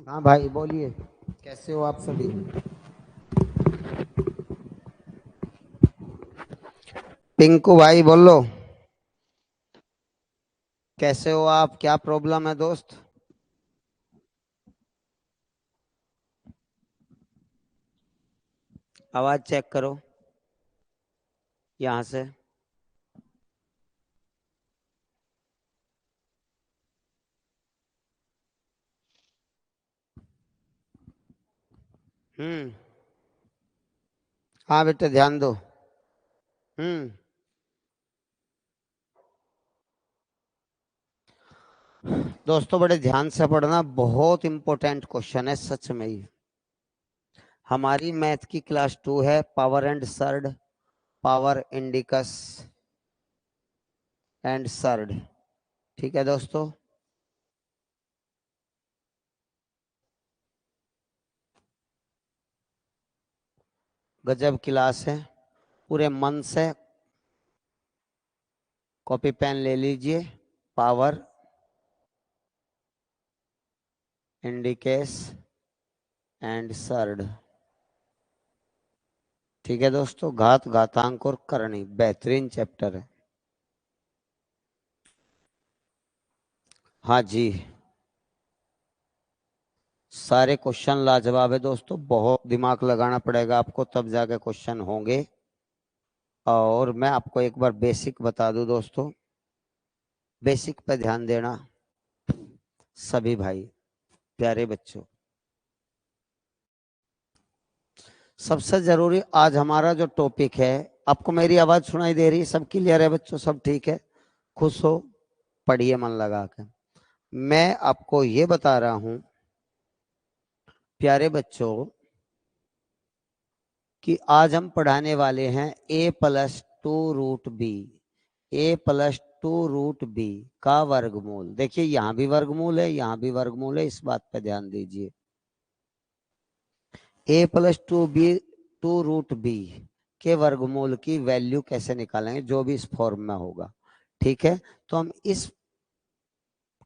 हाँ भाई बोलिए, कैसे हो आप सभी। पिंकू भाई बोलो, कैसे हो आप, क्या प्रॉब्लम है दोस्त। आवाज चेक करो यहाँ से। हम्म। हाँ बेटे ध्यान दो। हम्म। दोस्तों बड़े ध्यान से पढ़ना, बहुत इंपॉर्टेंट क्वेश्चन है सच में ही। हमारी मैथ की क्लास 2 है, power and surd, power indicus and surd. ठीक है दोस्तों। गजब क्लास है, पूरे मन से कॉपी पेन ले लीजिए। Power indices and surd. ठीक है दोस्तों, घात घातांक और करणी बेहतरीन चैप्टर है। हाँ जी, सारे क्वेश्चन लाजवाब है दोस्तों, बहुत दिमाग लगाना पड़ेगा आपको तब जाके क्वेश्चन होंगे। और मैं आपको एक बार बेसिक बता दूं दोस्तों, बेसिक पे ध्यान देना सभी भाई, प्यारे बच्चों। सबसे जरूरी आज हमारा जो टॉपिक है, आपको मेरी आवाज सुनाई दे रही है, सब क्लियर है बच्चों, सब ठीक है, खुश हो, पढ़िए मन लगा के। मैं आपको ये बता रहा हूं प्यारे बच्चों कि आज हम पढ़ाने वाले हैं a+2√b, a+2√b का वर्गमूल। देखिए यहां भी वर्गमूल है, यहां भी वर्गमूल है, इस बात पे ध्यान दीजिए। a+2√b के वर्गमूल की वैल्यू कैसे निकालेंगे, जो भी इस फॉर्म में होगा। ठीक है, तो हम इस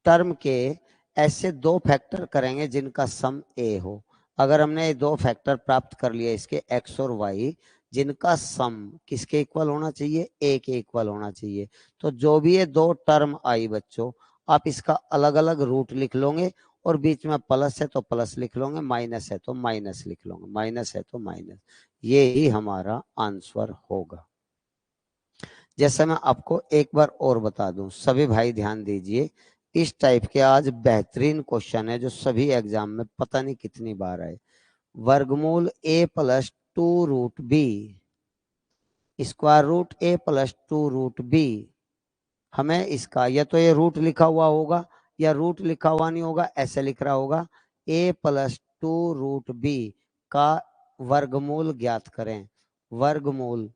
टर्म के ऐसे दो फैक्टर करेंगे जिनका सम ए हो। अगर हमने ये दो फैक्टर प्राप्त कर लिए इसके एक्स और वाई, जिनका सम किसके इक्वल होना चाहिए, ए के इक्वल होना चाहिए, तो जो भी ये दो टर्म आई बच्चों, आप इसका अलग अलग रूट लिख लोगे, और बीच में प्लस है तो प्लस लिख लोगे, माइनस है तो माइनस लिख लोगे, माइनस है तो माइनस। ये ही हमारा आंसर होगा। जैसे मैं आपको एक बार और बता दूं, सभी भाई ध्यान दीजिए, इस टाइप के आज बेहतरीन क्वेश्चन है जो सभी एग्जाम में पता नहीं कितनी बार आए। वर्गमूल a+2√b, स्क्वायर रूट a+2√b। हमें इसका या तो ये रूट लिखा हुआ होगा या रूट लिखा हुआ नहीं होगा, ऐसे लिख रहा होगा a+2√b का वर्गमूल ज्ञात करें। वर्गमूल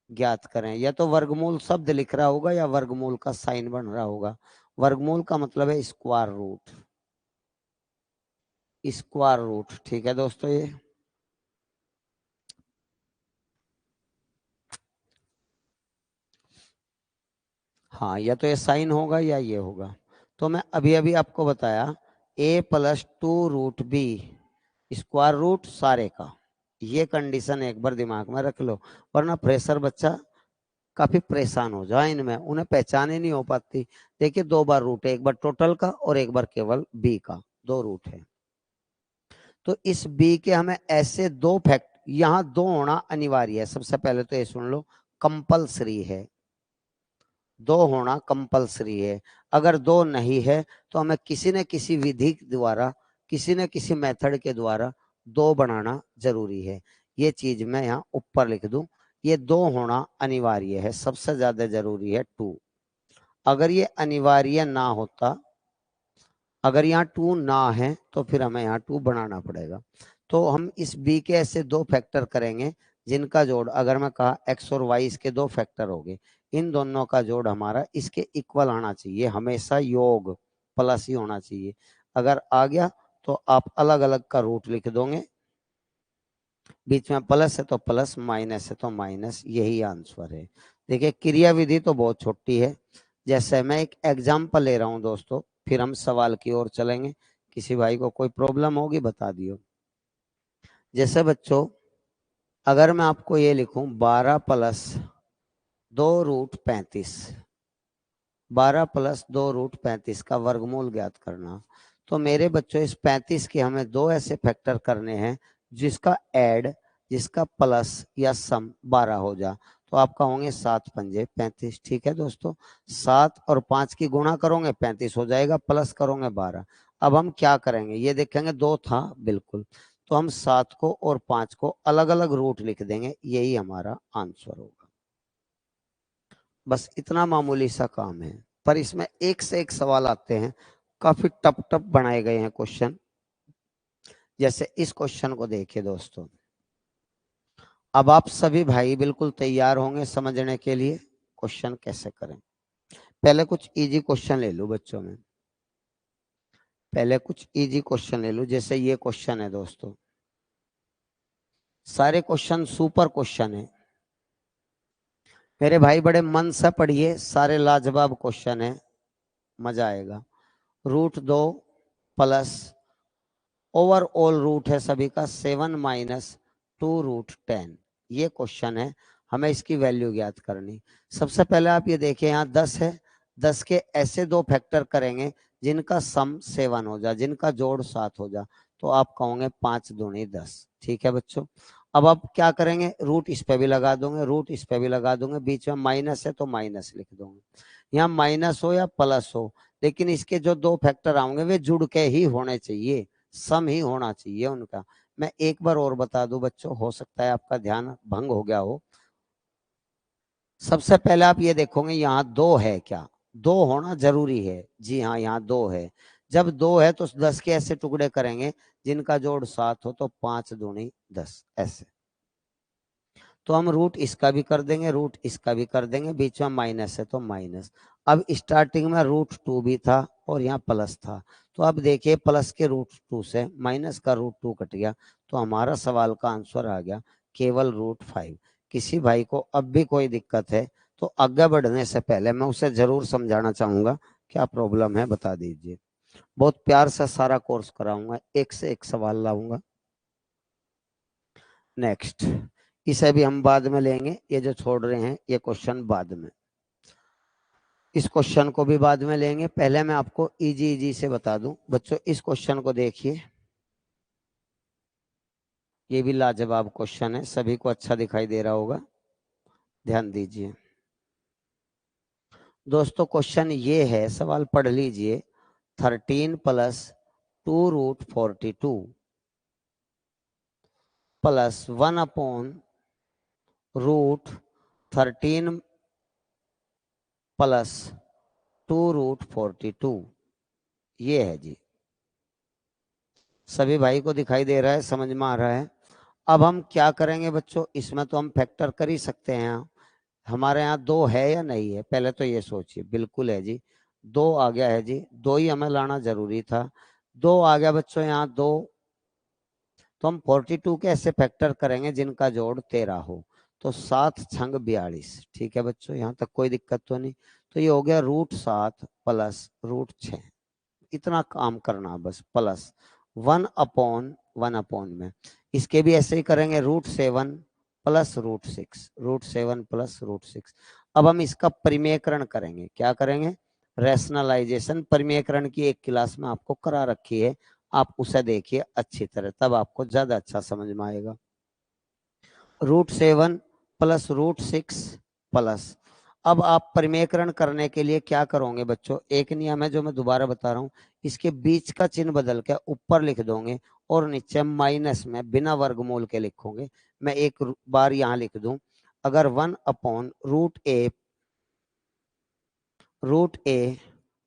ज्ञात करें, या तो वर्गमूल शब्द लिख रहा होगा या वर्गमूल का साइन बन रहा होगा। वर्गमूल का मतलब है स्क्वायर रूट, स्क्वायर रूट। ठीक है दोस्तों, ये हाँ, या तो ये साइन होगा या ये होगा। तो मैं अभी अभी आपको बताया a+2√b स्क्वायर रूट सारे का, ये कंडीशन एक बार दिमाग में रख लो, वरना फ्रेशर बच्चा काफी परेशान हो जाए इनमें, उन्हें पहचान ही नहीं हो पाती। देखिए दो बार रूट है, एक बार टोटल का और एक बार केवल बी का, दो रूट है। तो इस बी के हमें ऐसे दो फैक्ट, यहां दो होना अनिवार्य है। सबसे पहले तो ये सुन लो, कंपलसरी है, दो होना कंपलसरी है। अगर दो नहीं है तो हमें किसी न किसी विधि द्वारा, किसी न किसी मेथड के द्वारा दो बनाना जरूरी है। ये चीज मैं यहाँ ऊपर लिख दूं, ये दो होना अनिवार्य है, सबसे ज्यादा जरूरी है टू। अगर ये अनिवार्य ना होता, अगर यहाँ टू ना है तो फिर हमें यहाँ टू बनाना पड़ेगा। तो हम इस बी के ऐसे दो फैक्टर करेंगे जिनका जोड़, अगर मैं कहा एक्स और वाई इसके दो फैक्टर हो गए, इन दोनों का जोड़ हमारा इसके इक्वल आना चाहिए, हमेशा योग प्लस ही होना चाहिए। अगर आ गया तो आप अलग अलग का रूट लिख दोगे, बीच में प्लस है तो प्लस, माइनस है तो माइनस, यही आंसर है। देखिए क्रिया विधि तो बहुत छोटी है। जैसे मैं एक एग्जाम्पल ले रहा हूं दोस्तों, फिर हम सवाल की ओर चलेंगे किसी भाई को कोई प्रॉब्लम होगी बता दियो। जैसे बच्चों अगर मैं आपको ये लिखूं 12 प्लस 2√35, 12 प्लस 2√35 का वर्गमूल ज्ञात करना, तो मेरे बच्चों इस 35 के हमें दो ऐसे फैक्टर करने हैं जिसका ऐड, जिसका प्लस या सम 12 हो जा, तो आपका होंगे 7 पंजे 35। ठीक है दोस्तों, 7 और 5 की गुणा करोगे 35 हो जाएगा, प्लस करोगे 12। अब हम क्या करेंगे, ये देखेंगे 2 था बिल्कुल, तो हम 7 को और 5 को अलग अलग रूट लिख देंगे, यही हमारा आंसर होगा। बस इतना मामूली सा काम है, पर इसमें एक से एक सवाल आते हैं, काफी टफ टफ बनाए गए हैं क्वेश्चन। जैसे इस क्वेश्चन को देखिए दोस्तों, अब आप सभी भाई बिल्कुल तैयार होंगे समझने के लिए क्वेश्चन कैसे करें। पहले कुछ इजी क्वेश्चन ले लो बच्चों में, पहले कुछ इजी क्वेश्चन ले लो। जैसे ये क्वेश्चन है दोस्तों, सारे क्वेश्चन सुपर क्वेश्चन है मेरे भाई, बड़े मन से पढ़िए, सारे लाजवाब क्वेश्चन है, मजा आएगा। √2 प्लस ओवरऑल रूट है सभी का 7 माइनस 2√10, ये क्वेश्चन है, हमें इसकी वैल्यू ज्ञात करनी। सबसे पहले आप ये देखिए यहाँ 10 है, 10 के ऐसे दो फैक्टर करेंगे जिनका सम 7 हो जा, जिनका जोड़ 7 हो जा, तो आप कहोगे 5 दूनी 10। ठीक है बच्चों, अब आप क्या करेंगे, रूट इस पे भी लगा दोगे, रूट इस पे भी लगा दोगे, बीच में माइनस है तो माइनस लिख दोगे। यहाँ माइनस हो या प्लस हो, लेकिन इसके जो दो फैक्टर आएंगे वे जुड़ के ही होने चाहिए, सम ही होना चाहिए उनका। मैं एक बार और बता दूं बच्चों, हो सकता है आपका ध्यान भंग हो गया हो। सबसे पहले आप ये देखोगे यहाँ 2 है क्या, 2 होना जरूरी है, जी हाँ यहाँ 2 है। जब 2 है तो 10 के ऐसे टुकड़े करेंगे जिनका जोड़ 7 हो, तो 5 दूनी 10 ऐसे। तो हम रूट इसका भी कर देंगे, रूट इसका भी कर देंगे, बीच में माइनस है तो माइनस। अब स्टार्टिंग में √2 भी था और यहाँ प्लस था, तो अब देखिए प्लस के √2 से माइनस का √2 कट गया, तो हमारा सवाल का आंसर आ गया केवल √5। किसी भाई को अब भी कोई दिक्कत है तो आगे बढ़ने से पहले मैं उसे जरूर समझाना चाहूंगा, क्या प्रॉब्लम है बता दीजिए। बहुत प्यार से सारा कोर्स कराऊंगा, एक से एक सवाल लाऊंगा। नेक्स्ट, इसे भी हम बाद में लेंगे, ये जो छोड़ रहे हैं ये क्वेश्चन बाद में, इस क्वेश्चन को भी बाद में लेंगे। पहले मैं आपको इजी इजी से बता दूं बच्चों, इस क्वेश्चन को देखिए, ये भी लाजवाब क्वेश्चन है, सभी को अच्छा दिखाई दे रहा होगा, ध्यान दीजिए दोस्तों। क्वेश्चन ये है, सवाल पढ़ लीजिए, 13 प्लस 2√42 प्लस 1/√13 प्लस 2√42, ये है जी। सभी भाई को दिखाई दे रहा है, समझ में आ रहा है। अब हम क्या करेंगे बच्चों, इसमें तो हम फैक्टर कर ही सकते हैं। हमारे यहाँ 2 है या नहीं है, पहले तो ये सोचिए। बिल्कुल है जी, 2 आ गया है जी, 2 ही हमें लाना जरूरी था, 2 आ गया बच्चों यहाँ 2। तो हम 42 के ऐसे फैक्टर करेंगे जिनका जोड़ 13 हो, तो 7 छंग 42। ठीक है बच्चों, यहाँ तक कोई दिक्कत तो नहीं। तो ये हो गया √7 प्लस √6, इतना काम करना बस, प्लस 1/1 में। इसके भी ऐसे ही करेंगे, √7 प्लस √6, √7 प्लस √6। अब हम इसका परिमेयकरण करेंगे, क्या करेंगे, रैशनलाइजेशन। परिमेयकरण की एक क्लास में आपको करा रखी है, आप उसे देखिए अच्छी तरह, तब आपको ज्यादा अच्छा समझ में आएगा। √7 प्लस √6 प्लस, अब आप परिमेयकरण करने के लिए क्या करोगे बच्चों, एक नियम है जो मैं दोबारा बता रहा हूं, इसके बीच का चिन्ह बदल के ऊपर लिख दोगे और नीचे माइनस में बिना वर्गमूल के लिखोगे। मैं एक बार यहां लिख दूं, अगर 1/√a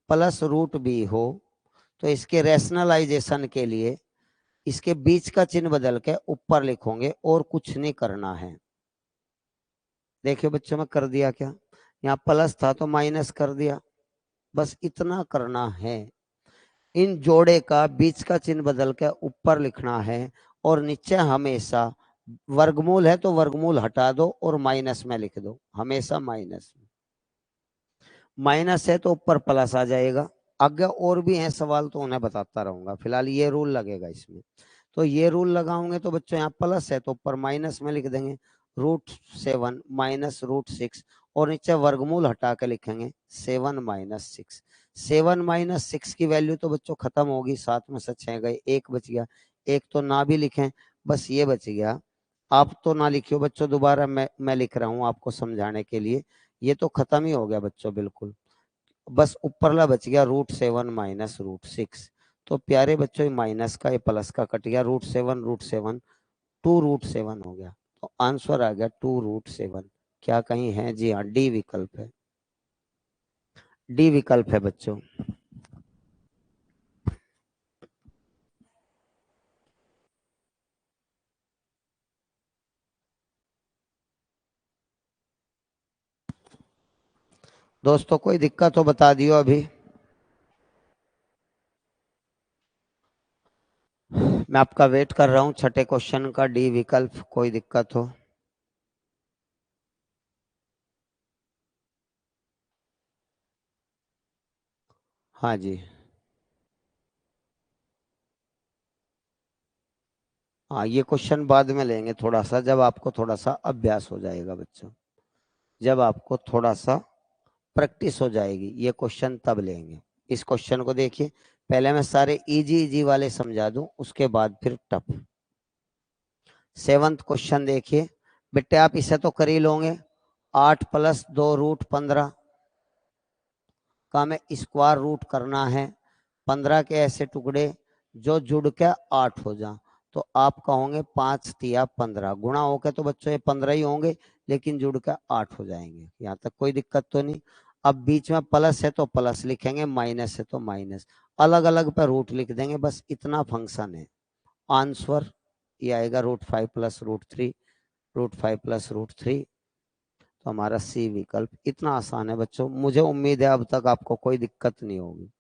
प्लस √b हो, तो इसके रैशनलाइजेशन के लिए इसके बीच का चिन्ह बदल के ऊपर लिखोगे और कुछ नहीं करना है। देखियो बच्चों मैं कर दिया क्या, यहाँ प्लस था तो माइनस कर दिया, बस इतना करना है। इन जोड़े का बीच का चिन्ह बदल के ऊपर लिखना है और नीचे हमेशा वर्गमूल है तो वर्गमूल हटा दो और माइनस में लिख दो, हमेशा माइनस में। माइनस है तो ऊपर प्लस आ जाएगा। आगे और भी हैं सवाल तो उन्हें बताता रहूंगा, फिलहाल ये रूल लगेगा इसमें। तो ये रूल लगाओगे तो बच्चों यहाँ प्लस है तो ऊपर माइनस में लिख देंगे √7 माइनस √6, और नीचे वर्गमूल हटा के लिखेंगे 7 - 6। 7 - 6 की वैल्यू तो बच्चों खत्म होगी, 7 में से 6 गए, 1 बच गया। एक तो ना भी लिखें, बस ये बच गया। आप तो ना लिखियो बच्चों, दोबारा मैं लिख रहा हूँ आपको समझाने के लिए। ये तो खत्म ही हो गया बच्चों बिल्कुल, बस ऊपरला बच गया √7 माइनस √6। तो प्यारे बच्चों, ये माइनस का ये प्लस का कट गया, √7 2√7 हो गया। तो आंसर आ गया 2√7। क्या कहीं है? जी हाँ, डी विकल्प है, डी विकल्प है बच्चों। दोस्तों कोई दिक्कत हो बता दियो अभी। मैं आपका वेट कर रहा हूँ, छठे क्वेश्चन का डी विकल्प, कोई दिक्कत हो। हाँ जी, हाँ ये क्वेश्चन बाद में लेंगे थोड़ा सा, जब आपको थोड़ा सा अभ्यास हो जाएगा बच्चों, जब आपको थोड़ा सा प्रैक्टिस हो जाएगी, ये क्वेश्चन तब लेंगे। इस क्वेश्चन को देखिए, पहले मैं सारे इजी इजी वाले समझा दूं, उसके बाद फिर टफ। सेवंथ क्वेश्चन देखिए बेटे, आप इसे तो कर ही लोगे। 8 + 2√15 का हमें स्क्वायर रूट करना है। 15 के ऐसे टुकड़े जो जुड़ के 8 हो जा, तो आप कहोगे 5 तिया 15, गुणा होके तो बच्चों ये 15 ही होंगे, लेकिन जुड़ के 8 हो जाएंगे। यहाँ तक कोई दिक्कत तो नहीं। अब बीच में प्लस है तो प्लस लिखेंगे, माइनस है तो माइनस, अलग अलग पर रूट लिख देंगे, बस इतना फंक्शन है। आंसर ये आएगा √5 + √3, √5 + √3। तो हमारा सी विकल्प। इतना आसान है बच्चों, मुझे उम्मीद है अब तक आपको कोई दिक्कत नहीं होगी।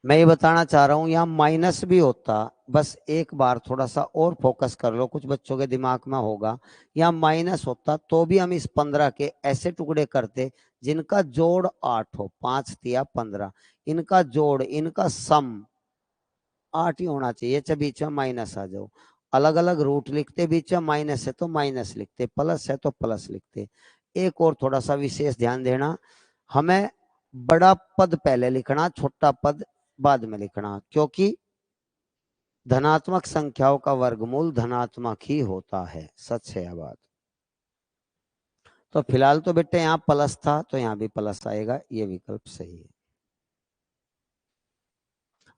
मैं ये बताना चाह रहा हूं, यहाँ माइनस भी होता, बस एक बार थोड़ा सा और फोकस कर लो, कुछ बच्चों के दिमाग में होगा। यहाँ माइनस होता तो भी हम इस 15 के ऐसे टुकड़े करते जिनका जोड़ 8 हो, 5 तिया 15, इनका जोड़, इनका सम 8 ही होना चाहिए, चाहे बीच में माइनस आ जाओ। अलग अलग रूट लिखते, बीच में माइनस है तो माइनस लिखते, प्लस है तो प्लस लिखते। एक और थोड़ा सा विशेष ध्यान देना, हमें बड़ा पद पहले लिखना, छोटा पद बाद में लिखना, क्योंकि धनात्मक संख्याओं का वर्गमूल धनात्मक ही होता है, सच है यह बात। तो फिलहाल तो बेटे यहाँ प्लस था तो यहाँ भी प्लस आएगा, ये विकल्प सही है।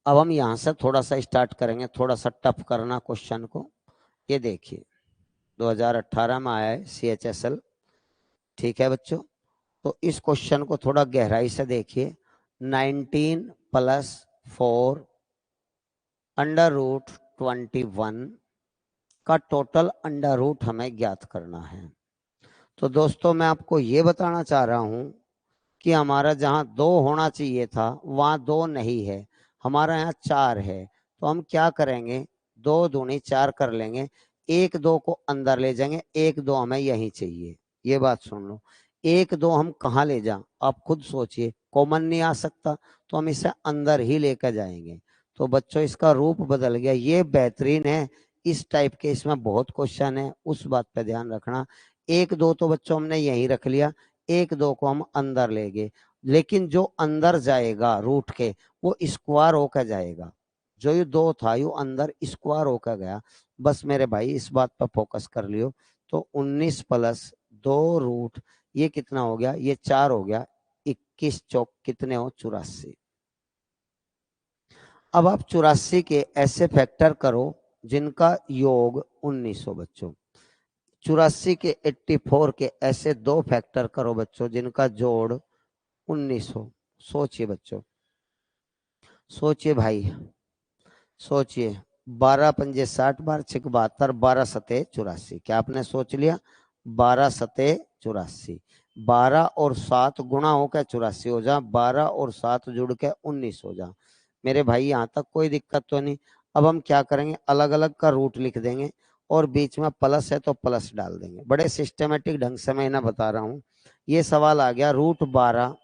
अब हम यहां से थोड़ा सा स्टार्ट करेंगे, थोड़ा सा टफ करना क्वेश्चन को। ये देखिए 2018 में आया है CHSL, ठीक है बच्चों। तो इस क्वेश्चन को थोड़ा गहराई से देखिए। 19 + 4 √21 का टोटल अंडर रूट हमें ज्ञात करना है। तो दोस्तों मैं आपको ये बताना चाह रहा हूं कि हमारा जहां 2 होना चाहिए था वहां 2 नहीं है, हमारा यहाँ 4 है। तो हम क्या करेंगे, 2 दूनी 4 कर लेंगे, 1 2 को अंदर ले जाएंगे, 1 2 हमें यहीं चाहिए। ये बात सुन लो, 1 2 हम कहाँ ले जाएं, आप खुद सोचिए, कॉमन नहीं आ सकता तो हम इसे अंदर ही लेकर जाएंगे। तो बच्चों इसका रूप बदल गया, ये बेहतरीन है। इस टाइप के इसमें बहुत क्वेश्चन है, उस बात पे ध्यान रखना। 1 2 तो बच्चों हमने यहीं रख लिया, 1 2 को हम अंदर ले गए, लेकिन जो अंदर जाएगा रूट के वो स्क्वायर होकर जाएगा। जो ये 2 था यू अंदर स्क्वायर होकर गया। बस मेरे भाई इस बात पर फोकस कर लियो। तो 19 + 2 रूट, ये कितना हो गया, ये 4 हो गया, 21 चौक कितने हो, 84। अब आप 84 के ऐसे फैक्टर करो जिनका योग 19 हो बच्चों। 84 के 84 के ऐसे 2 फैक्टर करो बच्चों जिनका जोड़ 19 हो। सोचिए बच्चों, सोचिए भाई, सोचिए। 12 पंजे 60, 12 छक 72, 12 सते 84। क्या आपने सोच लिया? 12 सते 84, 12 और 7 गुणा होकर 84 हो जा, 12 और 7 जुड़ के 19 हो जा। मेरे भाई यहाँ तक कोई दिक्कत तो नहीं। अब हम क्या करेंगे, अलग अलग का रूट लिख देंगे और बीच में प्लस है तो प्लस डाल देंगे। बड़े सिस्टमेटिक ढंग से मैं इन्हें बता रहा हूँ। ये सवाल आ गया √12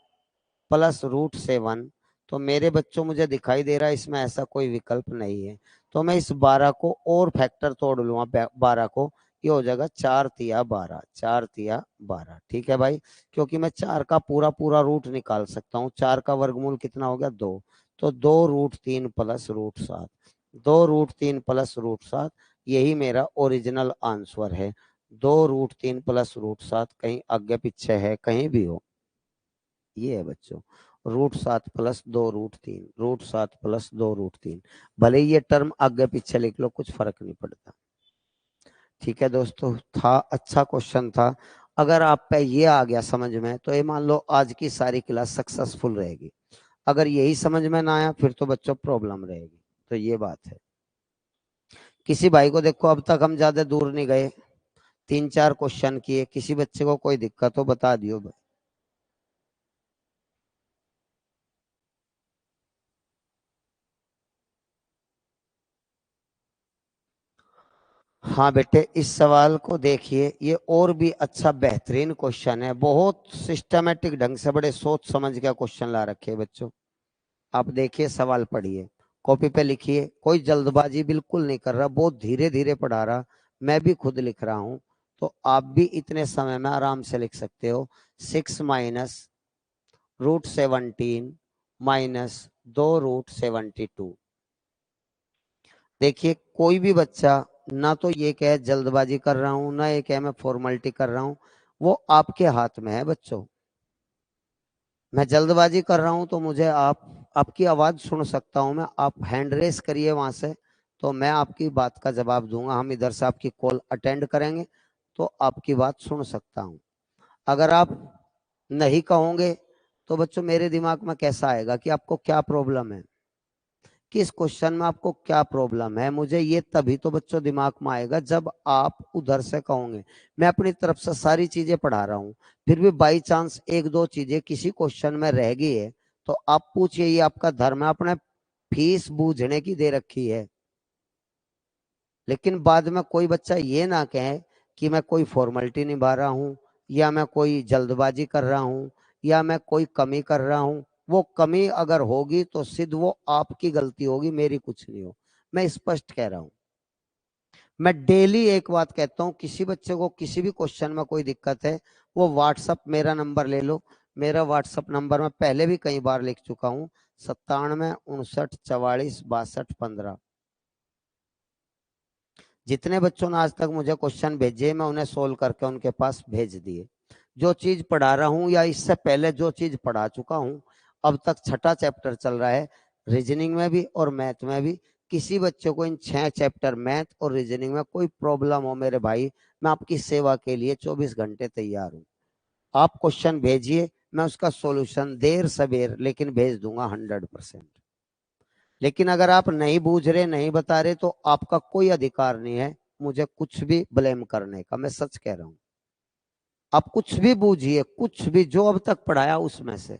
प्लस √7, तो मेरे बच्चों मुझे दिखाई दे रहा है इसमें ऐसा कोई विकल्प नहीं है। तो मैं इस 12 को और फैक्टर तोड़ लूंगा 12 को, ये हो जाएगा 4×3=12, 4×3=12। ठीक है भाई, क्योंकि मैं 4 का पूरा पूरा रूट निकाल सकता हूँ। 4 का वर्गमूल कितना हो गया 2, तो 2√3 प्लस √7, 2√3 प्लस √7, यही मेरा ओरिजिनल आंसर है। 2√3 प्लस √7 कहीं आगे पीछे है, कहीं भी हो, ये है बच्चों √7 प्लस 2√3, √7 प्लस 2√3। भले ही ये टर्म आगे पीछे लिख लो, कुछ फर्क नहीं पड़ता। ठीक है दोस्तों, था अच्छा क्वेश्चन था। अगर आप पे ये आ गया समझ में, तो ये मान लो आज की सारी क्लास सक्सेसफुल रहेगी। अगर यही समझ में ना आया, फिर तो बच्चों प्रॉब्लम रहेगी। तो ये बात है। किसी भाई को देखो, अब तक हम ज्यादा दूर नहीं गए, 3-4 क्वेश्चन किए। किसी बच्चे को कोई दिक्कत हो बता दियो भाई। हाँ बेटे, इस सवाल को देखिए, ये और भी अच्छा बेहतरीन क्वेश्चन है। बहुत सिस्टमेटिक ढंग से बड़े सोच समझ के क्वेश्चन ला रखे हैं बच्चों। आप देखिए, सवाल पढ़िए, कॉपी पे लिखिए, कोई जल्दबाजी बिल्कुल नहीं कर रहा, बहुत धीरे धीरे पढ़ा रहा। मैं भी खुद लिख रहा हूं, तो आप भी इतने समय में आराम से लिख सकते हो। 6 माइनस √17 माइनस 2√72। देखिए, कोई भी बच्चा ना तो ये कहे जल्दबाजी कर रहा हूं, ना ये कहे मैं फॉर्मेलिटी कर रहा हूं। वो आपके हाथ में है बच्चों। मैं जल्दबाजी कर रहा हूं तो मुझे आपकी आवाज सुन सकता हूं मैं। आप हैंड रेस करिए वहां से, तो मैं आपकी बात का जवाब दूंगा। हम इधर से आपकी कॉल अटेंड करेंगे, तो आपकी बात सुन सकता हूं। अगर आप नहीं कहोगे, तो बच्चों मेरे दिमाग में कैसा आएगा कि आपको क्या प्रॉब्लम है, किस क्वेश्चन में आपको क्या प्रॉब्लम है। मुझे ये तभी तो बच्चों दिमाग में आएगा जब आप उधर से कहोगे। मैं अपनी तरफ से सारी चीजें पढ़ा रहा हूँ, फिर भी बाई चांस एक दो चीजें किसी क्वेश्चन में रह गई है, तो आप पूछिए, ये आपका धर्म है, आपने फीस बूझने की दे रखी है। लेकिन बाद में कोई बच्चा ये ना कहे कि मैं कोई फॉर्मेलिटी निभा रहा हूँ, या मैं कोई जल्दबाजी कर रहा हूँ, या मैं कोई कमी कर रहा हूँ। वो कमी अगर होगी तो सिर्फ वो आपकी गलती होगी, मेरी कुछ नहीं हो। मैं स्पष्ट कह रहा हूँ। मैं डेली एक बात कहता हूँ, किसी बच्चे को किसी भी क्वेश्चन में कोई दिक्कत है, वो व्हाट्सअप मेरा नंबर ले लो। मेरा व्हाट्सअप नंबर मैं पहले भी कई बार लिख चुका हूँ, 97 59 44 62 15। जितने बच्चों ने आज तक मुझे क्वेश्चन भेजे, मैं उन्हें सोल्व करके उनके पास भेज दिए। जो चीज पढ़ा रहा हूं, या इससे पहले जो चीज पढ़ा चुका हूं, अब तक 6ठा चैप्टर चल रहा है, रीजनिंग में भी और मैथ में भी। किसी बच्चे को इन 6 चैप्टर मैथ और रीजनिंग में कोई प्रॉब्लम हो मेरे भाई, मैं आपकी सेवा के लिए 24 घंटे तैयार हूँ। आप क्वेश्चन भेजिए, मैं उसका सॉल्यूशन देर सवेर लेकिन भेज दूंगा 100%। लेकिन अगर आप नहीं बूझ रहे, नहीं बता रहे, तो आपका कोई अधिकार नहीं है मुझे कुछ भी ब्लेम करने का। मैं सच कह रहा हूं। आप कुछ भी बूझिए, कुछ भी जो अब तक पढ़ाया उसमें से।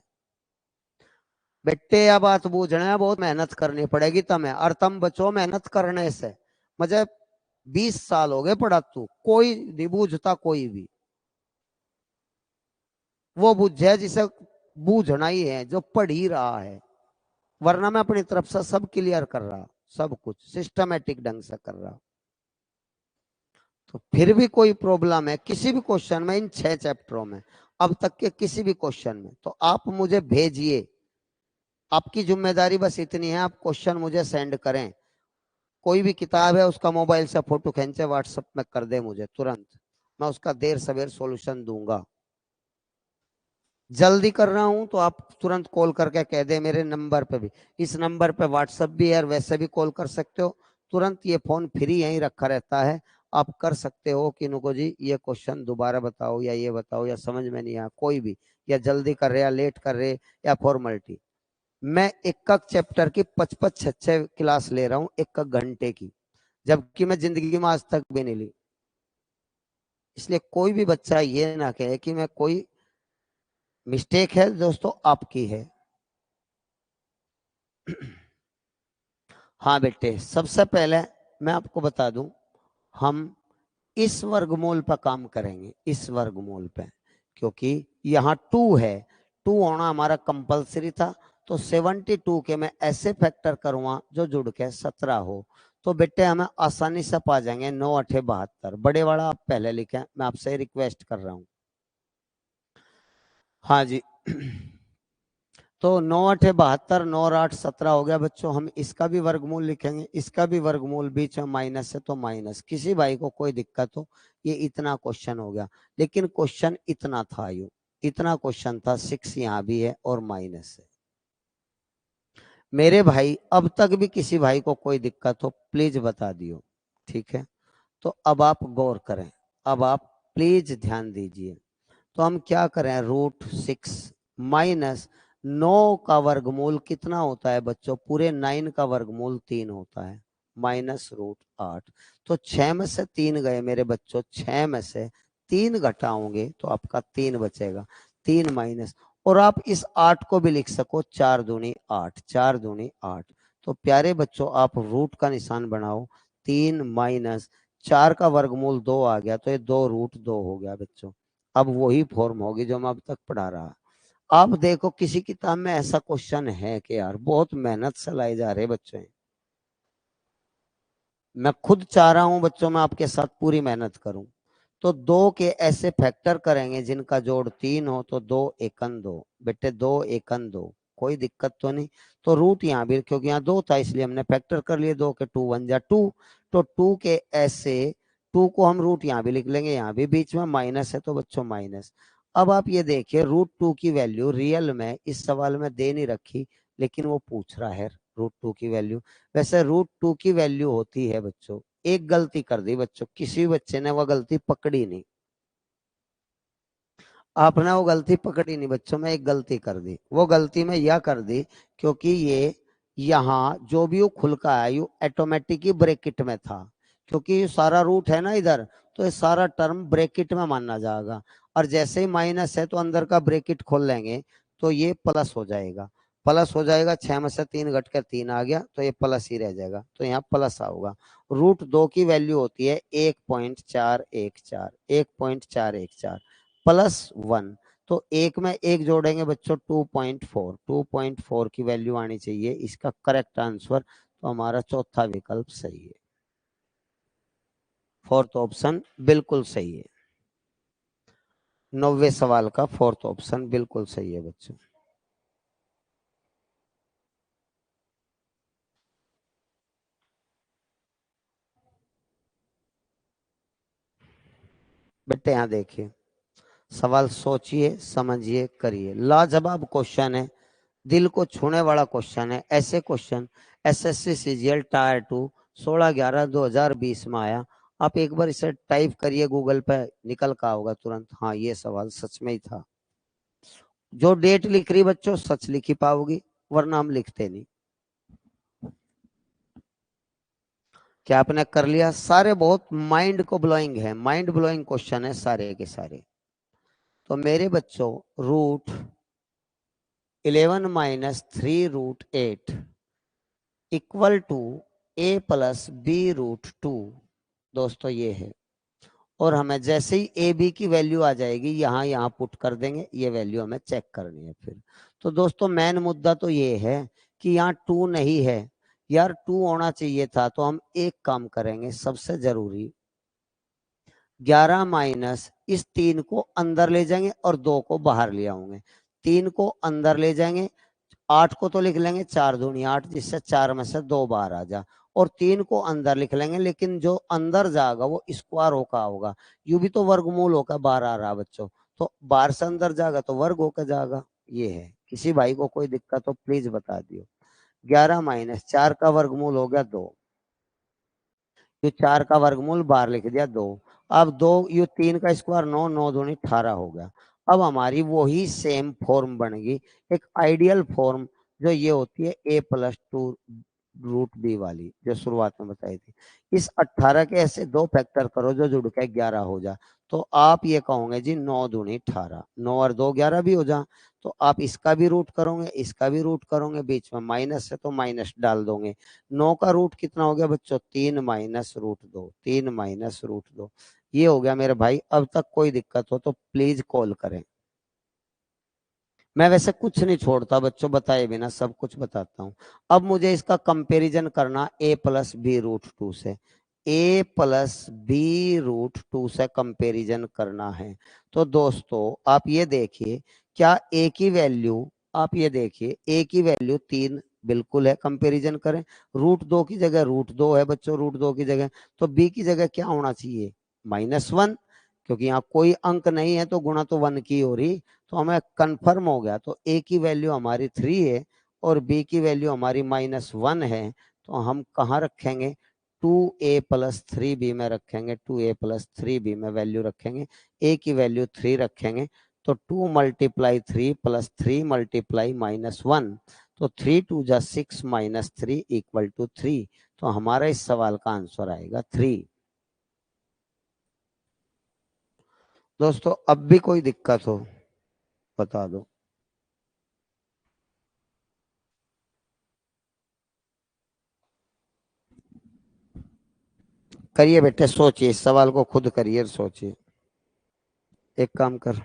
बेटे या बात बूझना है, बहुत मेहनत करनी पड़ेगी तुम्हें, और तुम बचो मेहनत करने से। मुझे 20 साल हो गए पढ़ातू, कोई नहीं बूझता कोई भी। वो बुझे जिसे बूझना ही है, जो पढ़ ही रहा है। वरना मैं अपनी तरफ से सब क्लियर कर रहा, सब कुछ सिस्टमेटिक ढंग से कर रहा। तो फिर भी कोई प्रॉब्लम है किसी भी क्वेश्चन में, इन 6 चैप्टरों में, अब तक के किसी भी क्वेश्चन में, तो आप मुझे भेजिए। आपकी जिम्मेदारी बस इतनी है, आप क्वेश्चन मुझे सेंड करें। कोई भी किताब है उसका मोबाइल से फोटो खींचे व्हाट्सएप में कर दे मुझे तुरंत, मैं उसका देर सवेर सॉल्यूशन दूंगा। जल्दी कर रहा हूं तो आप तुरंत कॉल करके कह दे मेरे नंबर पे भी। इस नंबर पे व्हाट्सएप भी है और वैसे भी कॉल कर सकते हो। तुरंत ये फोन फ्री यहीं रखा रहता है, आप कर सकते हो कि नुको जी ये क्वेश्चन दोबारा बताओ, या ये बताओ, या समझ में नहीं आया कोई भी, या जल्दी कर रहे, या लेट कर रहे, या फॉर्मेलिटी। मैं एक एक चैप्टर की 55-56 क्लास ले रहा हूँ, एक घंटे की, जबकि मैं जिंदगी में आज तक भी नहीं ली। इसलिए कोई भी बच्चा ये ना कहे कि मैं कोई मिस्टेक है दोस्तों, आपकी है। हाँ बेटे, सबसे पहले मैं आपको बता दूं, हम इस वर्गमूल पर काम करेंगे, इस वर्गमूल पे, क्योंकि यहाँ 2 है। 2 होना हमारा कंपलसरी था, तो 72 के मैं ऐसे फैक्टर करूंगा जो जुड़ के 17 हो। तो बेटे हमें आसानी से पा जाएंगे 9 अठे 72। बड़े वाला आप पहले लिखें, मैं आपसे रिक्वेस्ट कर रहा हूं। हाँ जी। तो 9 अठे 72, 9 और 8 17 हो गया बच्चों। हम इसका भी वर्गमूल लिखेंगे, इसका भी वर्गमूल, बीच में माइनस है तो माइनस। किसी भाई को कोई दिक्कत हो, ये इतना क्वेश्चन हो गया, लेकिन क्वेश्चन इतना था, यू इतना क्वेश्चन था। 6 यहाँ भी है और माइनस है। मेरे भाई अब तक भी किसी भाई को कोई दिक्कत हो प्लीज बता दियो, ठीक है। तो अब आप गौर करें, अब आप प्लीज ध्यान दीजिए। तो हम क्या करें, √6 माइनस 9 का वर्गमूल कितना होता है बच्चों, पूरे 9 का वर्गमूल 3 होता है, माइनस √8। तो 6 में से 3 गए मेरे बच्चों, 6 में से 3 घटाओगे तो आपका 3 बचेगा, 3 माइनस। और आप इस 8 को भी लिख सको, 4 दूनी 8, 4 दूनी 8। तो प्यारे बच्चों आप रूट का निशान बनाओ, 3 माइनस 4 का वर्गमूल 2 आ गया, तो ये 2√2 हो गया बच्चों। अब वही फॉर्म होगी जो मैं अब तक पढ़ा रहा। आप देखो किसी किताब में ऐसा क्वेश्चन है कि यार बहुत मेहनत से लाए जा रहे बच्चों। मैं खुद चाह रहा हूं बच्चों मैं आपके साथ पूरी मेहनत करूं। तो 2 के ऐसे फैक्टर करेंगे जिनका जोड़ 3 हो, तो 2 एकन 2 बेटे, 2 एकन 2, कोई दिक्कत तो नहीं। तो रूट यहाँ भी, क्योंकि यहाँ 2 था इसलिए हमने फैक्टर कर लिए, 2 के 2 1 जा 2। तो 2 के ऐसे 2 को हम रूट यहाँ भी लिख लेंगे, यहाँ भी बीच में माइनस है तो बच्चों माइनस। अब आप ये देखिए √2 की वैल्यू रियल में इस सवाल में दे नहीं रखी, लेकिन वो पूछ रहा है √2 की वैल्यू। वैसे √2 की वैल्यू होती है बच्चों, एक गलती कर दी बच्चों, किसी बच्चे ने वो गलती पकड़ी नहीं, आपने वो गलती पकड़ी नहीं बच्चों, में एक गलती कर दी। वो गलती में यह कर दी क्योंकि ये यहाँ जो भी वो खुल का है यू ऑटोमेटिक ही ब्रैकेट में था, क्योंकि ये सारा रूट है ना इधर, तो ये सारा टर्म ब्रैकेट में माना जाएगा। और जैसे ही माइनस है तो अंदर का ब्रैकेट खोल लेंगे तो ये प्लस हो जाएगा, प्लस हो जाएगा। 6 में से 3 घट कर 3 आ गया, तो ये प्लस ही रह जाएगा, तो यहाँ प्लस आऊगा। √2 की वैल्यू होती है 1.414, 1.414 +1। तो एक में एक जोड़ेंगे बच्चों 2.4, 2.4 की वैल्यू आनी चाहिए इसका करेक्ट आंसर। तो हमारा चौथा विकल्प सही है, फोर्थ ऑप्शन बिल्कुल सही है। 90वें सवाल का फोर्थ ऑप्शन बिल्कुल सही है बच्चों। बेटे यहाँ देखिए, सवाल सोचिए समझिए करिए, लाजवाब क्वेश्चन है, दिल को छूने वाला क्वेश्चन है। ऐसे क्वेश्चन एसएससी सीजीएल टायर 2 16/11/2020 में आया। आप एक बार इसे टाइप करिए गूगल पे, निकल का होगा तुरंत, हाँ ये सवाल सच में ही था। जो डेट लिख रही बच्चों सच लिखी पाओगी, वरना हम लिखते नहीं। क्या आपने कर लिया? सारे बहुत माइंड को ब्लोइंग है, माइंड ब्लोइंग क्वेश्चन है सारे के सारे। तो मेरे बच्चों √11 - 3√8 =a + b√2, दोस्तों ये है। और हमें जैसे ही ए बी की वैल्यू आ जाएगी यहाँ यहाँ पुट कर देंगे, ये वैल्यू हमें चेक करनी है फिर। तो दोस्तों मेन मुद्दा तो ये है कि यहाँ 2 नहीं है यार, 2 होना चाहिए था। तो हम एक काम करेंगे सबसे जरूरी, 11 माइनस इस 3 को अंदर ले जाएंगे और 2 को बाहर ले आएंगे। 3 को अंदर ले जाएंगे, 8 को तो लिख लेंगे 4 दूनी 8, जिससे 4 में से 2 बाहर आ जा। और 3 को अंदर लिख लेंगे, लेकिन जो अंदर जाएगा वो स्क्वायर होका होगा, यू भी तो वर्गमूल होकर बाहर आ रहा बच्चों, तो बाहर से अंदर जाएगा तो वर्ग होकर जाएगा। ये है, किसी भाई को कोई दिक्कत हो प्लीज बता दियो। 11 माइनस 4 का वर्गमूल हो गया 2, ये 4 का वर्गमूल बाहर लिख दिया 2। अब 2 ये 3 का स्क्वायर 9, 9 दूनी 18 हो गया। अब हमारी वही सेम फॉर्म बनेगी, एक आइडियल फॉर्म, जो ये होती है a + 2√b वाली जो शुरुआत में बताई थी। इस 18 के ऐसे दो फैक्टर करो जो जुड़ के 11 हो जा, तो आप ये कहोगे जी 9 दूनी 18, 9 और 2 11 भी हो जा। तो आप इसका भी रूट करोगे, इसका भी रूट करोगे, बीच में माइनस है तो माइनस डाल दोगे। 9 का रूट कितना हो गया बच्चों, 3 - √2, 3 - √2। ये हो गया मेरे भाई। अब तक कोई दिक्कत हो तो प्लीज कॉल करें। मैं वैसे कुछ नहीं छोड़ता बच्चों, बताए बिना सब कुछ बताता हूँ। अब मुझे इसका कंपैरिजन करना ए प्लस बी रूट टू से, ए प्लस बी रूट टू से कंपैरिजन करना है। तो दोस्तों आप ये देखिए, क्या ए की वैल्यू, आप ये देखिए ए की वैल्यू 3 बिल्कुल है, कंपैरिजन करें। रूट 2 की जगह रूट 2 है बच्चों, रूट 2 की जगह। तो बी की जगह क्या होना चाहिए, -1, क्योंकि यहाँ कोई अंक नहीं है तो गुणा तो 1 की हो रही। तो हमें कंफर्म हो गया, तो ए की वैल्यू हमारी 3 है और बी की वैल्यू हमारी -1 है। तो हम कहाँ रखेंगे, 2a प्लस 3b में रखेंगे, 2a प्लस 3b में वैल्यू रखेंगे, a की वैल्यू 3 रखेंगे। तो 2 मल्टीप्लाई 3 प्लस 3 मल्टीप्लाई -1, तो 3 2 जा 6 -3 इक्वल टू 3। तो हमारा इस सवाल का आंसर आएगा 3। दोस्तों अब भी कोई दिक्कत हो बता दो। करिए बेटे, सोचिए इस सवाल को, खुद करिए, सोचिए। एक काम कर।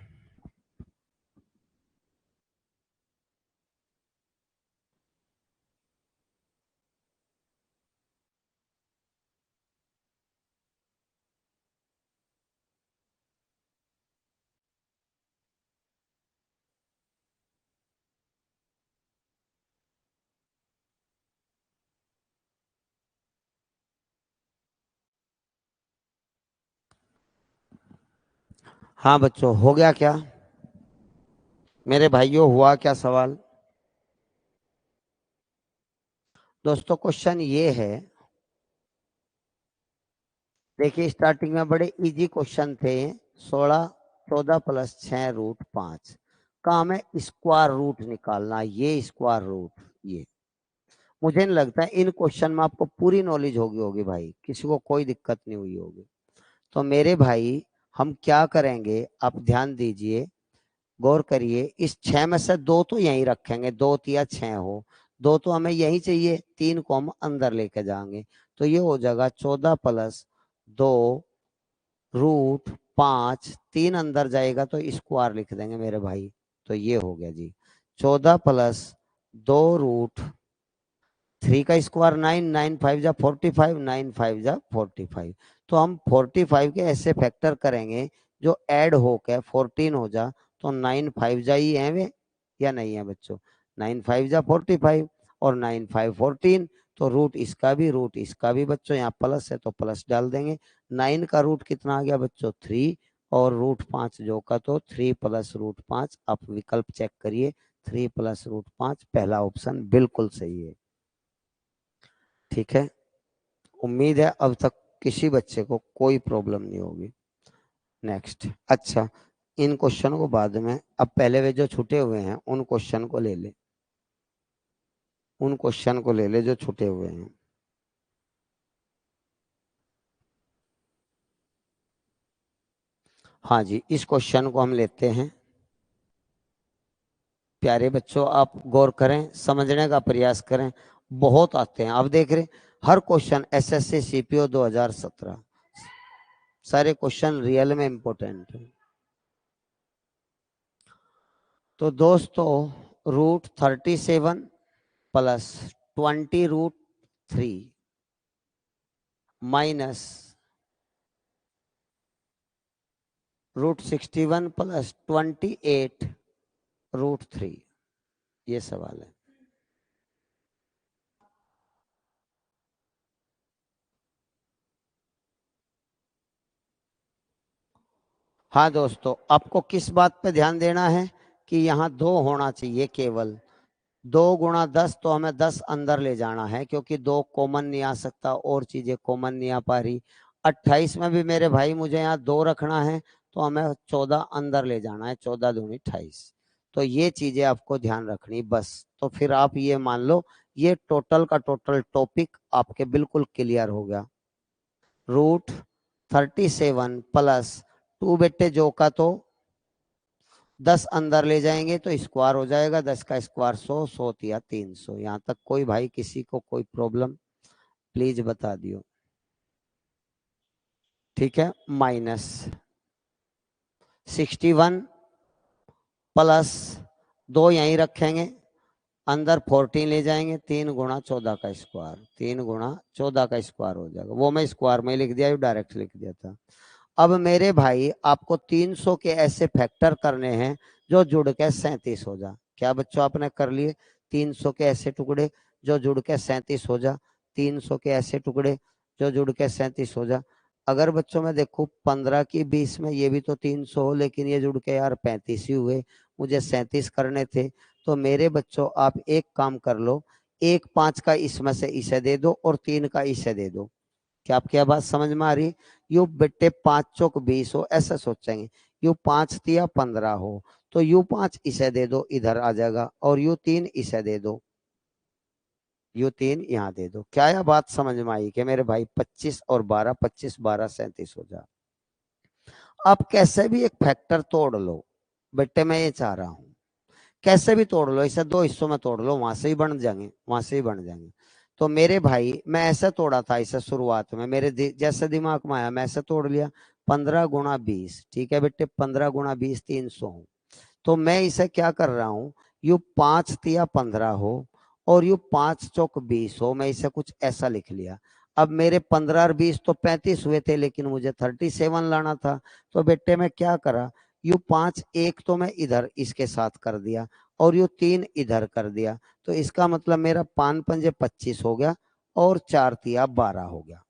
हाँ बच्चों, हो गया क्या मेरे भाइयों, हुआ क्या सवाल? दोस्तों क्वेश्चन ये है, देखिए स्टार्टिंग में बड़े इजी क्वेश्चन थे। 16 14 प्लस 6 रूट 5 का हमें स्क्वायर रूट निकालना है। ये स्क्वायर रूट, ये मुझे नहीं लगता है इन क्वेश्चन में आपको पूरी नॉलेज होगी होगी भाई, किसी को कोई दिक्कत नहीं हुई होगी। तो मेरे भाई हम क्या करेंगे, आप ध्यान दीजिए, गौर करिए। इस 6 में से 2 तो यहीं रखेंगे, 2 या 6 हो, 2 तो हमें यहीं चाहिए, 3 को हम अंदर लेके जाएंगे। तो ये हो जाएगा 14 प्लस 2 रूट 5, 3 अंदर जाएगा तो स्क्वायर लिख देंगे मेरे भाई। तो ये हो गया जी, 14 प्लस 2 रूट 3 का स्क्वायर 9, 9 5 जा 45, 9 5 जा 45। तो हम 45 के ऐसे फैक्टर करेंगे जो ऐड होकर 14 हो जा। तो 9 5 जा ही है वे या नहीं है बच्चों, 9 5 जा 45 और 9 5 14। तो रूट इसका भी बच्चों यहाँ प्लस है तो प्लस डाल देंगे। 9 का रूट कितना आ गया बच्चों 3, और रूट 5 जो का तो 3 प्लस रूट 5। आप विकल्प चेक करिए, 3 प्लस रूट 5 पहला ऑप्शन बिल्कुल सही है। ठीक है, उम्मीद है अब तक किसी बच्चे को कोई प्रॉब्लम नहीं होगी। नेक्स्ट, अच्छा इन क्वेश्चन को बाद में, अब पहले वे जो छूटे हुए हैं उन क्वेश्चन को ले ले, उन क्वेश्चन को ले ले जो छूटे हुए हैं। हाँ जी, इस क्वेश्चन को हम लेते हैं। प्यारे बच्चों आप गौर करें, समझने का प्रयास करें, बहुत आते हैं। आप देख रहे हर क्वेश्चन एसएससी सीपीओ 2017, सारे क्वेश्चन रियल में इंपॉर्टेंट है। तो दोस्तों √37 प्लस 20√3 माइनस √61 प्लस 28√3, ये सवाल है। हाँ दोस्तों, आपको किस बात पे ध्यान देना है कि यहाँ 2 होना चाहिए केवल। 2 × 10 तो हमें 10 अंदर ले जाना है, क्योंकि 2 कॉमन नहीं आ सकता और चीजें कॉमन नहीं आ पा रही। 28 में भी मेरे भाई मुझे यहाँ 2 रखना है, तो हमें 14 अंदर ले जाना है, 14 दूनी 28। तो ये चीजें आपको ध्यान रखनी बस। तो फिर आप ये मान लो, ये टोटल का टोटल टॉपिक आपके बिल्कुल क्लियर हो गया। √37 प्लस 2 बेटे जो का तो 10 अंदर ले जाएंगे तो स्क्वायर हो जाएगा, 10 का स्क्वायर 100, 100 या 300। यहाँ तक कोई भाई किसी को कोई प्रॉब्लम, प्लीज बता दियो। ठीक है, -61 प्लस दो यहीं रखेंगे, अंदर 14 ले जाएंगे, 3 गुणा 14 का स्क्वायर, 3 गुणा 14 का स्क्वायर हो जाएगा। वो मैं स्क्वायर में लिख दिया, डायरेक्ट लिख दिया था। अब मेरे भाई आपको 300 के ऐसे फैक्टर करने हैं जो जुड़ के 37 हो जा। क्या बच्चों आपने कर लिए? 300 के ऐसे टुकड़े जो जुड़ के 37 हो जा, 300 के ऐसे टुकड़े जो जुड़ के 37 हो जा। अगर बच्चों मैं देखूं 15 की 20 में, ये भी तो 300 हो, लेकिन ये जुड़ के यार 35 ही हुए, मुझे 37 करने थे। तो मेरे बच्चों आप एक काम कर लो, एक 5 का इसमें से इसे दे दो और 3 का इसे दे दो। क्या आपकी बात समझ में आ रही? यू बेटे 5 चौक 20 हो, ऐसा सोचेंगे। यू 5 तिया 15 हो, तो यू 5 इसे दे दो, इधर आ जाएगा, और यू 3 इसे दे दो, यू 3 यहाँ दे दो। क्या यह बात समझ में आई कि मेरे भाई 25 और 12, 25 12 37 हो जा। आप कैसे भी एक फैक्टर तोड़ लो बेटे, मैं ये चाह रहा हूं, कैसे भी तोड़ लो, इसे दो हिस्सों में तोड़ लो, वहां से ही बन जाएंगे, वहां से ही बन जाएंगे। तो मेरे भाई मैं ऐसे तोड़ा था इसे शुरुआत में, मेरे जैसे दिमाग में आया मैं ऐसे तोड़ लिया। 15 गुणा 20, ठीक है बेटे, 15 गुणा 20 300। तो मैं इसे क्या कर रहा हूँ, यू 5 तिया 15 हो और यू 5 चौक 20 हो, मैं इसे कुछ ऐसा लिख लिया। अब मेरे 15 और 20 तो 35 हुए थे, लेकिन मुझे 37 लाना था। तो बेटे मैं क्या करा, यू 5 एक तो मैं इधर इसके साथ कर दिया और यू 3 इधर कर दिया। तो इसका मतलब मेरा 5 पंजे 25 हो गया और 4 तिया 12 हो गया।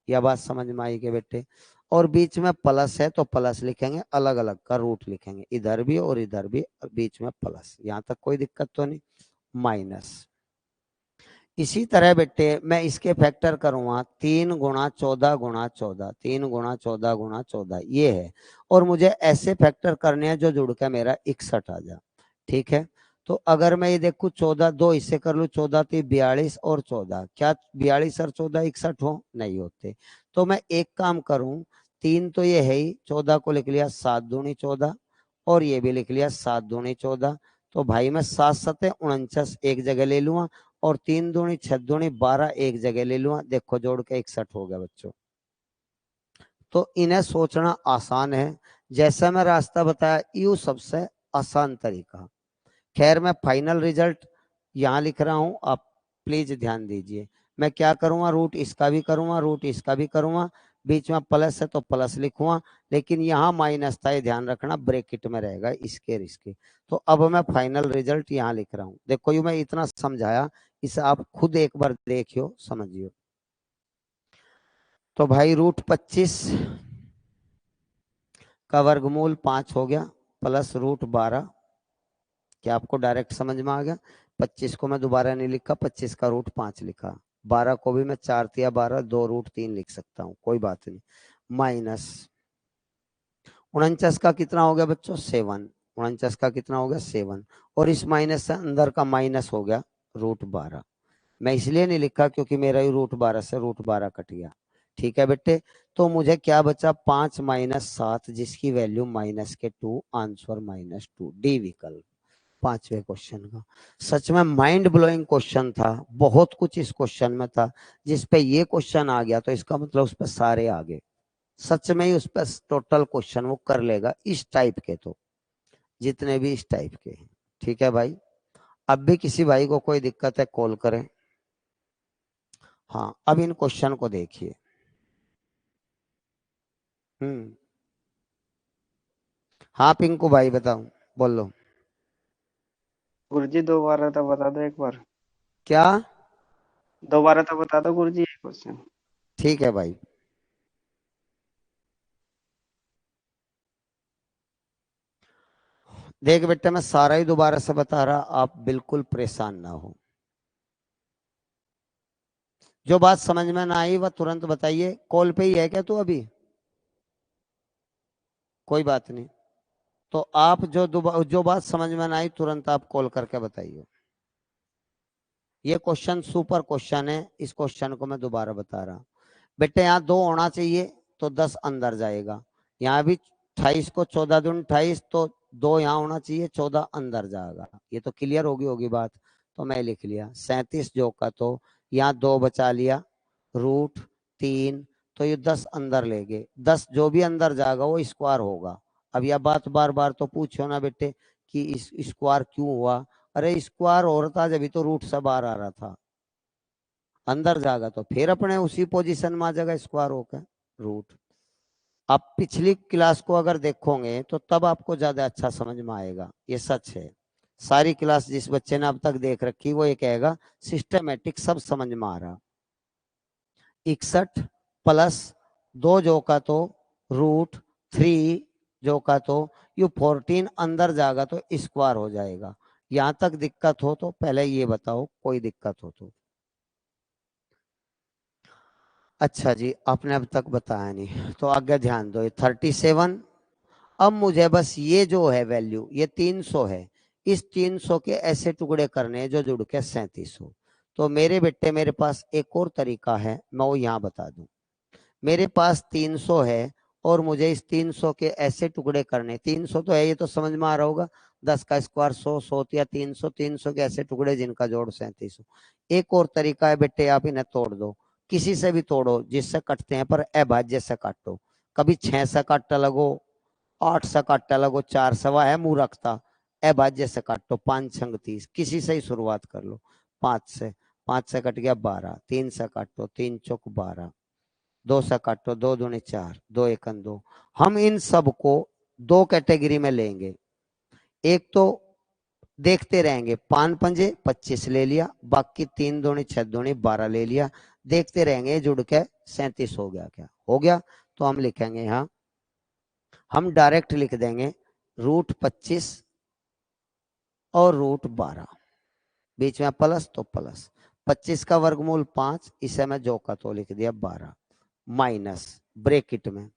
यह बात समझ में आई कि बेटे? और बीच में प्लस है तो प्लस लिखेंगे, अलग अलग का रूट लिखेंगे, इधर भी और इधर भी, बीच में प्लस। यहां तक कोई दिक्कत तो नहीं? माइनस। इसी तरह बेटे मैं इसके फैक्टर करूंगा, 3 गुणा 14 गुणा 14, 3 गुणा 14 गुणा 14 ये है। और मुझे ऐसे फैक्टर करने हैं जो जुड़ के मेरा 61 आ जा। ठीक है, तो अगर मैं ये देखूं 14 दो इससे कर लू, 14 थी 42 और 14, क्या 42 और 14 61 हो? नहीं होते। तो मैं एक काम करूं, 3 तो ये है ही, 14 को लिख लिया 7 दूनी 14 और ये भी लिख लिया 7 दूनी 14। तो भाई मैं 7 सते 49 एक जगह ले लूंगा और 3 दूनी 6 दूनी 12 एक जगह ले लूंगा। देखो जोड़ के 61 हो गया बच्चों। तो इन्हें सोचना आसान है, जैसा मैं रास्ता बताया यू सबसे आसान तरीका। खैर मैं फाइनल रिजल्ट यहाँ लिख रहा हूँ, आप प्लीज ध्यान दीजिए। मैं क्या करूंगा, रूट इसका भी करूंगा, रूट इसका भी करूंगा, बीच में प्लस है तो प्लस लिखूंगा, लेकिन यहाँ माइनस था, ये ध्यान रखना, ब्रैकेट में रहेगा इसके और इसके। तो अब मैं फाइनल रिजल्ट यहाँ लिख रहा हूँ। देखो ये मैं इतना समझाया, इसे आप खुद एक बार देखियो समझियो। तो भाई रूट 25 का वर्गमूल 5 हो गया, प्लस रूट 12। क्या आपको डायरेक्ट समझ में आ गया? 25 को मैं दोबारा नहीं लिखा, 25 का रूट 5 लिखा, 12 को भी मैं 4 तिया 12 2 रूट 3 लिख सकता हूँ, कोई बात नहीं। माइनस 49 का कितना हो गया बच्चों? 7। 49 का कितना हो गया? 7। और इस माइनस से अंदर का माइनस हो गया रूट 12। मैं इसलिए नहीं लिखा क्योंकि मेरा ही रूट 12 से रूट 12 कट गया। ठीक है बेटे, तो मुझे क्या बचा? 5 माइनस 7 जिसकी वैल्यू -2, आंसर -2, डी विकल्प। पांचवें क्वेश्चन का सच में माइंड ब्लोइंग क्वेश्चन था, बहुत कुछ इस क्वेश्चन में था। जिस पे ये क्वेश्चन आ गया तो इसका मतलब उस पर सारे आ गए। सच में ही उस पर टोटल क्वेश्चन वो कर लेगा इस टाइप के, तो जितने भी इस टाइप के हैं। ठीक है भाई, अब भी किसी भाई को कोई दिक्कत है कॉल करें। हाँ अब इन क्वेश्चन को देखिए। हम्म, हाँ पिंकू भाई बताओ, बोलो। गुरुजी दोबारा तो बता दो एक बार। क्या? दोबारा तो बता दो गुरुजी ये क्वेश्चन। ठीक है भाई, देख बेटे मैं सारा ही दोबारा से बता रहा, आप बिल्कुल परेशान ना हो। जो बात समझ में ना आई वह तुरंत बताइए। कॉल पे ही है क्या तू अभी? कोई बात नहीं, तो आप जो बात समझ में ना आई तुरंत आप कॉल करके बताइए। ये क्वेश्चन सुपर क्वेश्चन है, इस क्वेश्चन को मैं दोबारा बता रहा हूँ। बेटे यहाँ 2 होना चाहिए तो 10 अंदर जाएगा। यहाँ भी 28 को 14 दूनी 28, तो 2 यहाँ होना चाहिए, 14 अंदर जाएगा। ये तो क्लियर होगी बात। तो मैं लिख लिया 37 जो का, तो यहाँ 2 बचा लिया, रूट 3, तो ये 10 अंदर ले गए। 10 जो भी अंदर जाएगा वो स्क्वायर होगा। अब यह बात बार बार तो पूछो ना बेटे कि इस स्क्वायर क्यों हुआ। अरे स्क्वायर हो रहा था जब तो रूट से बाहर आ रहा था, अंदर जाएगा तो फिर अपने उसी पोजीशन में आ जाएगा स्क्वायर होकर रूट। आप पिछली क्लास को अगर देखोगे तो तब आपको ज्यादा अच्छा समझ में आएगा, ये सच है। सारी क्लास जिस बच्चे ने अब तक देख रखी वो ये कहेगा सिस्टमेटिक सब समझ में आ रहा। 61 प्लस 2 जो का तो रूट 3 जो का तो यू 14 अंदर जाएगा तो स्क्वायर हो जाएगा। यहां तक दिक्कत हो तो पहले ये बताओ, कोई दिक्कत हो तो। अच्छा जी, आपने अब तक बताया नहीं तो आगे ध्यान दो। 37, अब मुझे बस ये जो है वैल्यू ये 300 है, इस 300 के ऐसे टुकड़े करने जो जुड़ के 37 हो। तो मेरे बेटे मेरे पास एक और तरीका है, मैं वो यहाँ बता दूं। मेरे पास 300 है और मुझे इस 300 के ऐसे टुकड़े करने, 300 तो है ये तो समझ में आ रहा होगा, 10 का स्क्वायर 100, 100 या 300, 300 के ऐसे टुकड़े जिनका जोड़ 37 हो। एक और तरीका है बेटे, आप इन्हें तोड़ दो, किसी से भी तोड़ो जिससे कटते हैं, पर अभाज्य से काटो। कभी 6 से काटता लगो, 8 से काटता लगो, 4 सवा है मुंह रखता, अभाज्य से काटो। 5 छंग 30, किसी से ही शुरुआत कर लो। 5 से, 5 से कट गया 12, 3 से काटो, 3 चौक 12, 2 से काटो, 2 दूनी 4, 2 एकन 2। हम इन सब को दो कैटेगरी में लेंगे। एक तो देखते रहेंगे, 5 पंजे 25 ले लिया, बाकी 3 दूनी 6 दूनी 12 ले लिया, देखते रहेंगे जुड़ के 37 हो गया क्या, हो गया तो हम लिखेंगे यहाँ, हम डायरेक्ट लिख देंगे रूट 25 और रूट 12, बीच में प्लस तो प्लस, 25 का वर्गमूल 5, इसे मैं जो का तो लिख दिया 12, माइनस ब्रेकेट में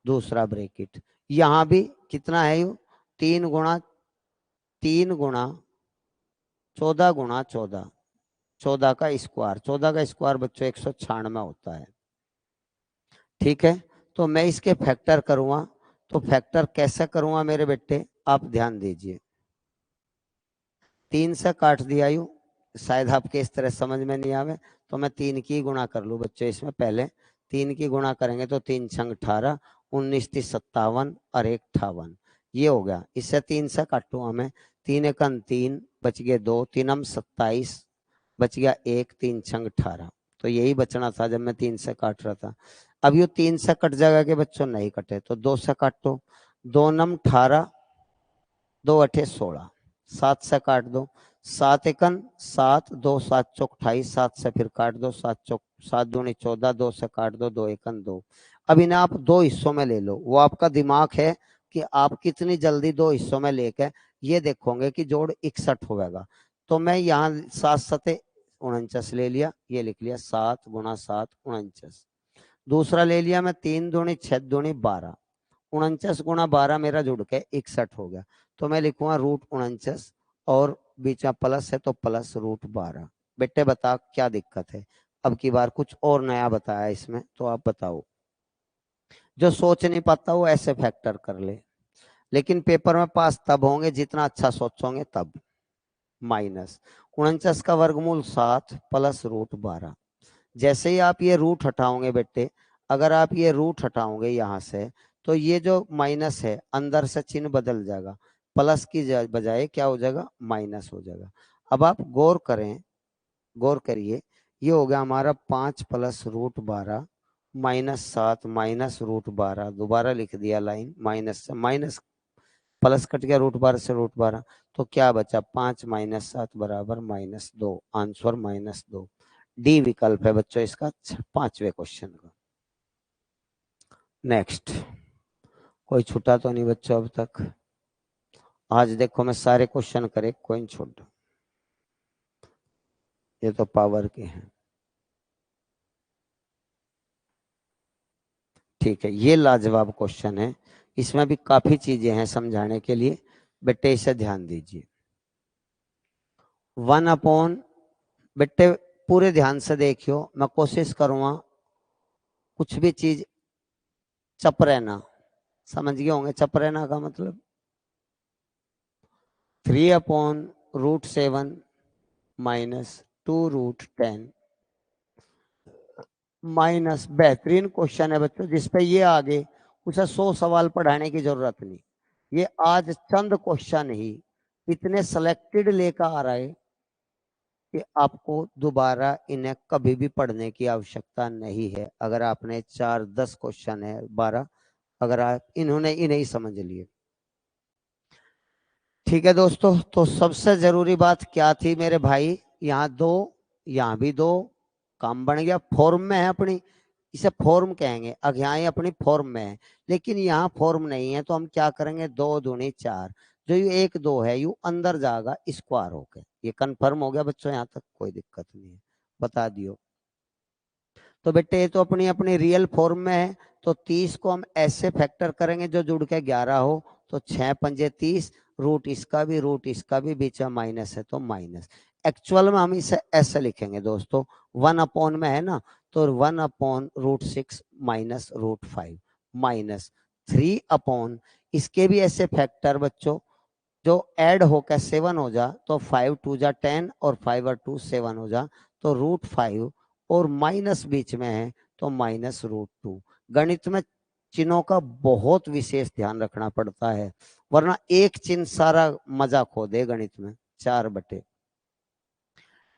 दूसरा ब्रेकेट, यहां भी कितना है यू, 3 गुणा 14 14 का स्क्वायर, 14 का स्क्वायर बच्चों 196 होता है। ठीक है, तो मैं इसके फैक्टर करूंगा, तो फैक्टर कैसे करूंगा मेरे बेटे, आप ध्यान दीजिए। 3 से काट दिया यू, शायद आपके इस तरह समझ में नहीं आवे, तो मैं 3 की गुणा कर लू बच्चों इसमें। पहले 3 की गुणा करेंगे तो 3 छंग 18, 19 30 57 और 1 58, ये हो गया। इससे 3 से काटू हमें, 3 एकन 3 बच गए 2, 3 हम 27 बच गया 1, 3 छंग 18, तो यही बचना था जब मैं 3 से काट रहा था। अब ये 3 से कट जाएगा कि बच्चों, नहीं कटे तो 2 से काटो, 2 नम 18, 2 अठे 16, 7 से काट दो, 7 एकन 7, 2 7 चौक 28, 7 से फिर काट दो, 7 चौक 7 दूनी 14, 2 से काट दो, 2 एकन 2। अब इन्हें आप दो हिस्सों में ले लो, वो आपका दिमाग है कि आप कितनी जल्दी दो हिस्सों में लेके ये देखोगे कि जोड़ 61 होगा। तो मैं यहाँ 7 सते 49 ले लिया, ये लिख लिया 7 गुणा 7 49। दूसरा ले लिया मैं 3 दूनी 6 दूनी 12, 49 गुणा 12 मेरा जुड़ के 61 हो गया। तो मैं लिखूंगा रूट 49 और बीच में प्लस है तो प्लस रूट 12। बेटे बता क्या दिक्कत है, अब की बार कुछ और नया बताया इसमें तो आप बताओ। जो सोच नहीं पाता वो ऐसे फैक्टर कर ले, लेकिन पेपर में पास तब होंगे जितना अच्छा सोचोगे तब। माइनस 49 का वर्गमूल 7 प्लस रूट 12, जैसे ही आप ये रूट हटाओगे बेटे, अगर आप ये रूट हटाओगे यहां से तो ये जो माइनस है अंदर से चिन्ह बदल जाएगा, प्लस की बजाय क्या हो जाएगा, माइनस हो जाएगा। अब आप गौर करें, गौर करिए, ये हो गया हमारा 5 plus root 12 minus 7 minus root 12, दोबारा लिख दिया लाइन, माइनस से माइनस प्लस कट गया रूट 12 से रूट 12, तो क्या बचा 5 माइनस 7 बराबर -2, आंसर -2। डी विकल्प है बच्चों इसका 5वें क्वेश्चन का। नेक्स्ट, कोई छूटा तो नहीं बच्चों अब तक, आज देखो मैं सारे क्वेश्चन करे, कोई नहीं छोड़, ये तो पावर के हैं। ठीक है, ये लाजवाब क्वेश्चन है, इसमें भी काफी चीजें हैं समझाने के लिए, बेटे इसे ध्यान दीजिए। 1/, बेटे पूरे ध्यान से देखियो, मैं कोशिश करूंगा कुछ भी चीज चप रहना, समझ गए होंगे चप रहना का मतलब, 3/√7 माइनस 2√10 माइनस, बेहतरीन क्वेश्चन है बच्चों, जिसपे ये आगे उसे 100 सवाल पढ़ाने की जरूरत नहीं, ये आज चंद क्वेश्चन ही इतने सिलेक्टेड लेकर आ रहा है कि आपको दोबारा इन्हें कभी भी पढ़ने की आवश्यकता नहीं है। अगर आपने 4-10 क्वेश्चन है 12, अगर आप इन्होंने इन्हें ही समझ लिए। ठीक है दोस्तों, तो सबसे जरूरी बात क्या थी मेरे भाई, यहाँ दो, यहाँ भी दो, काम बन गया। फॉर्म में है अपनी, इसे फॉर्म कहेंगे। अब यहाँ ये अपनी फॉर्म में है, लेकिन यहाँ फॉर्म नहीं है, तो हम क्या करेंगे, 2 दूनी 4, जो ये 1 2 है यू अंदर जाएगा स्क्वायर होके। ये कंफर्म हो गया बच्चों, यहाँ तक कोई दिक्कत नहीं है, बता दियो। तो बेटे ये तो अपनी अपनी रियल फॉर्म में है, तो 30 को हम ऐसे फैक्टर करेंगे जो जुड़ के 11 हो, तो 6 पंजे 30, रूट इसका भी बीच में माइनस है तो माइनस। एक्चुअल में हम इसे ऐसे लिखेंगे दोस्तों, 1 अपॉन में है ना, तो 1 अपॉन √6 माइनस √5 माइनस 3 अपॉन, इसके भी ऐसे फैक्टर बच्चों जो ऐड होकर 7 हो जा, तो 5 2 जा 10 और 5 और 2 7 हो जा, तो √5 और माइनस बीच में है तो माइनस √2। गणित में चिन्हों का बहुत विशेष ध्यान रखना पड़ता है, वरना एक चिन्ह सारा मजा खो दे गणित में। 4/,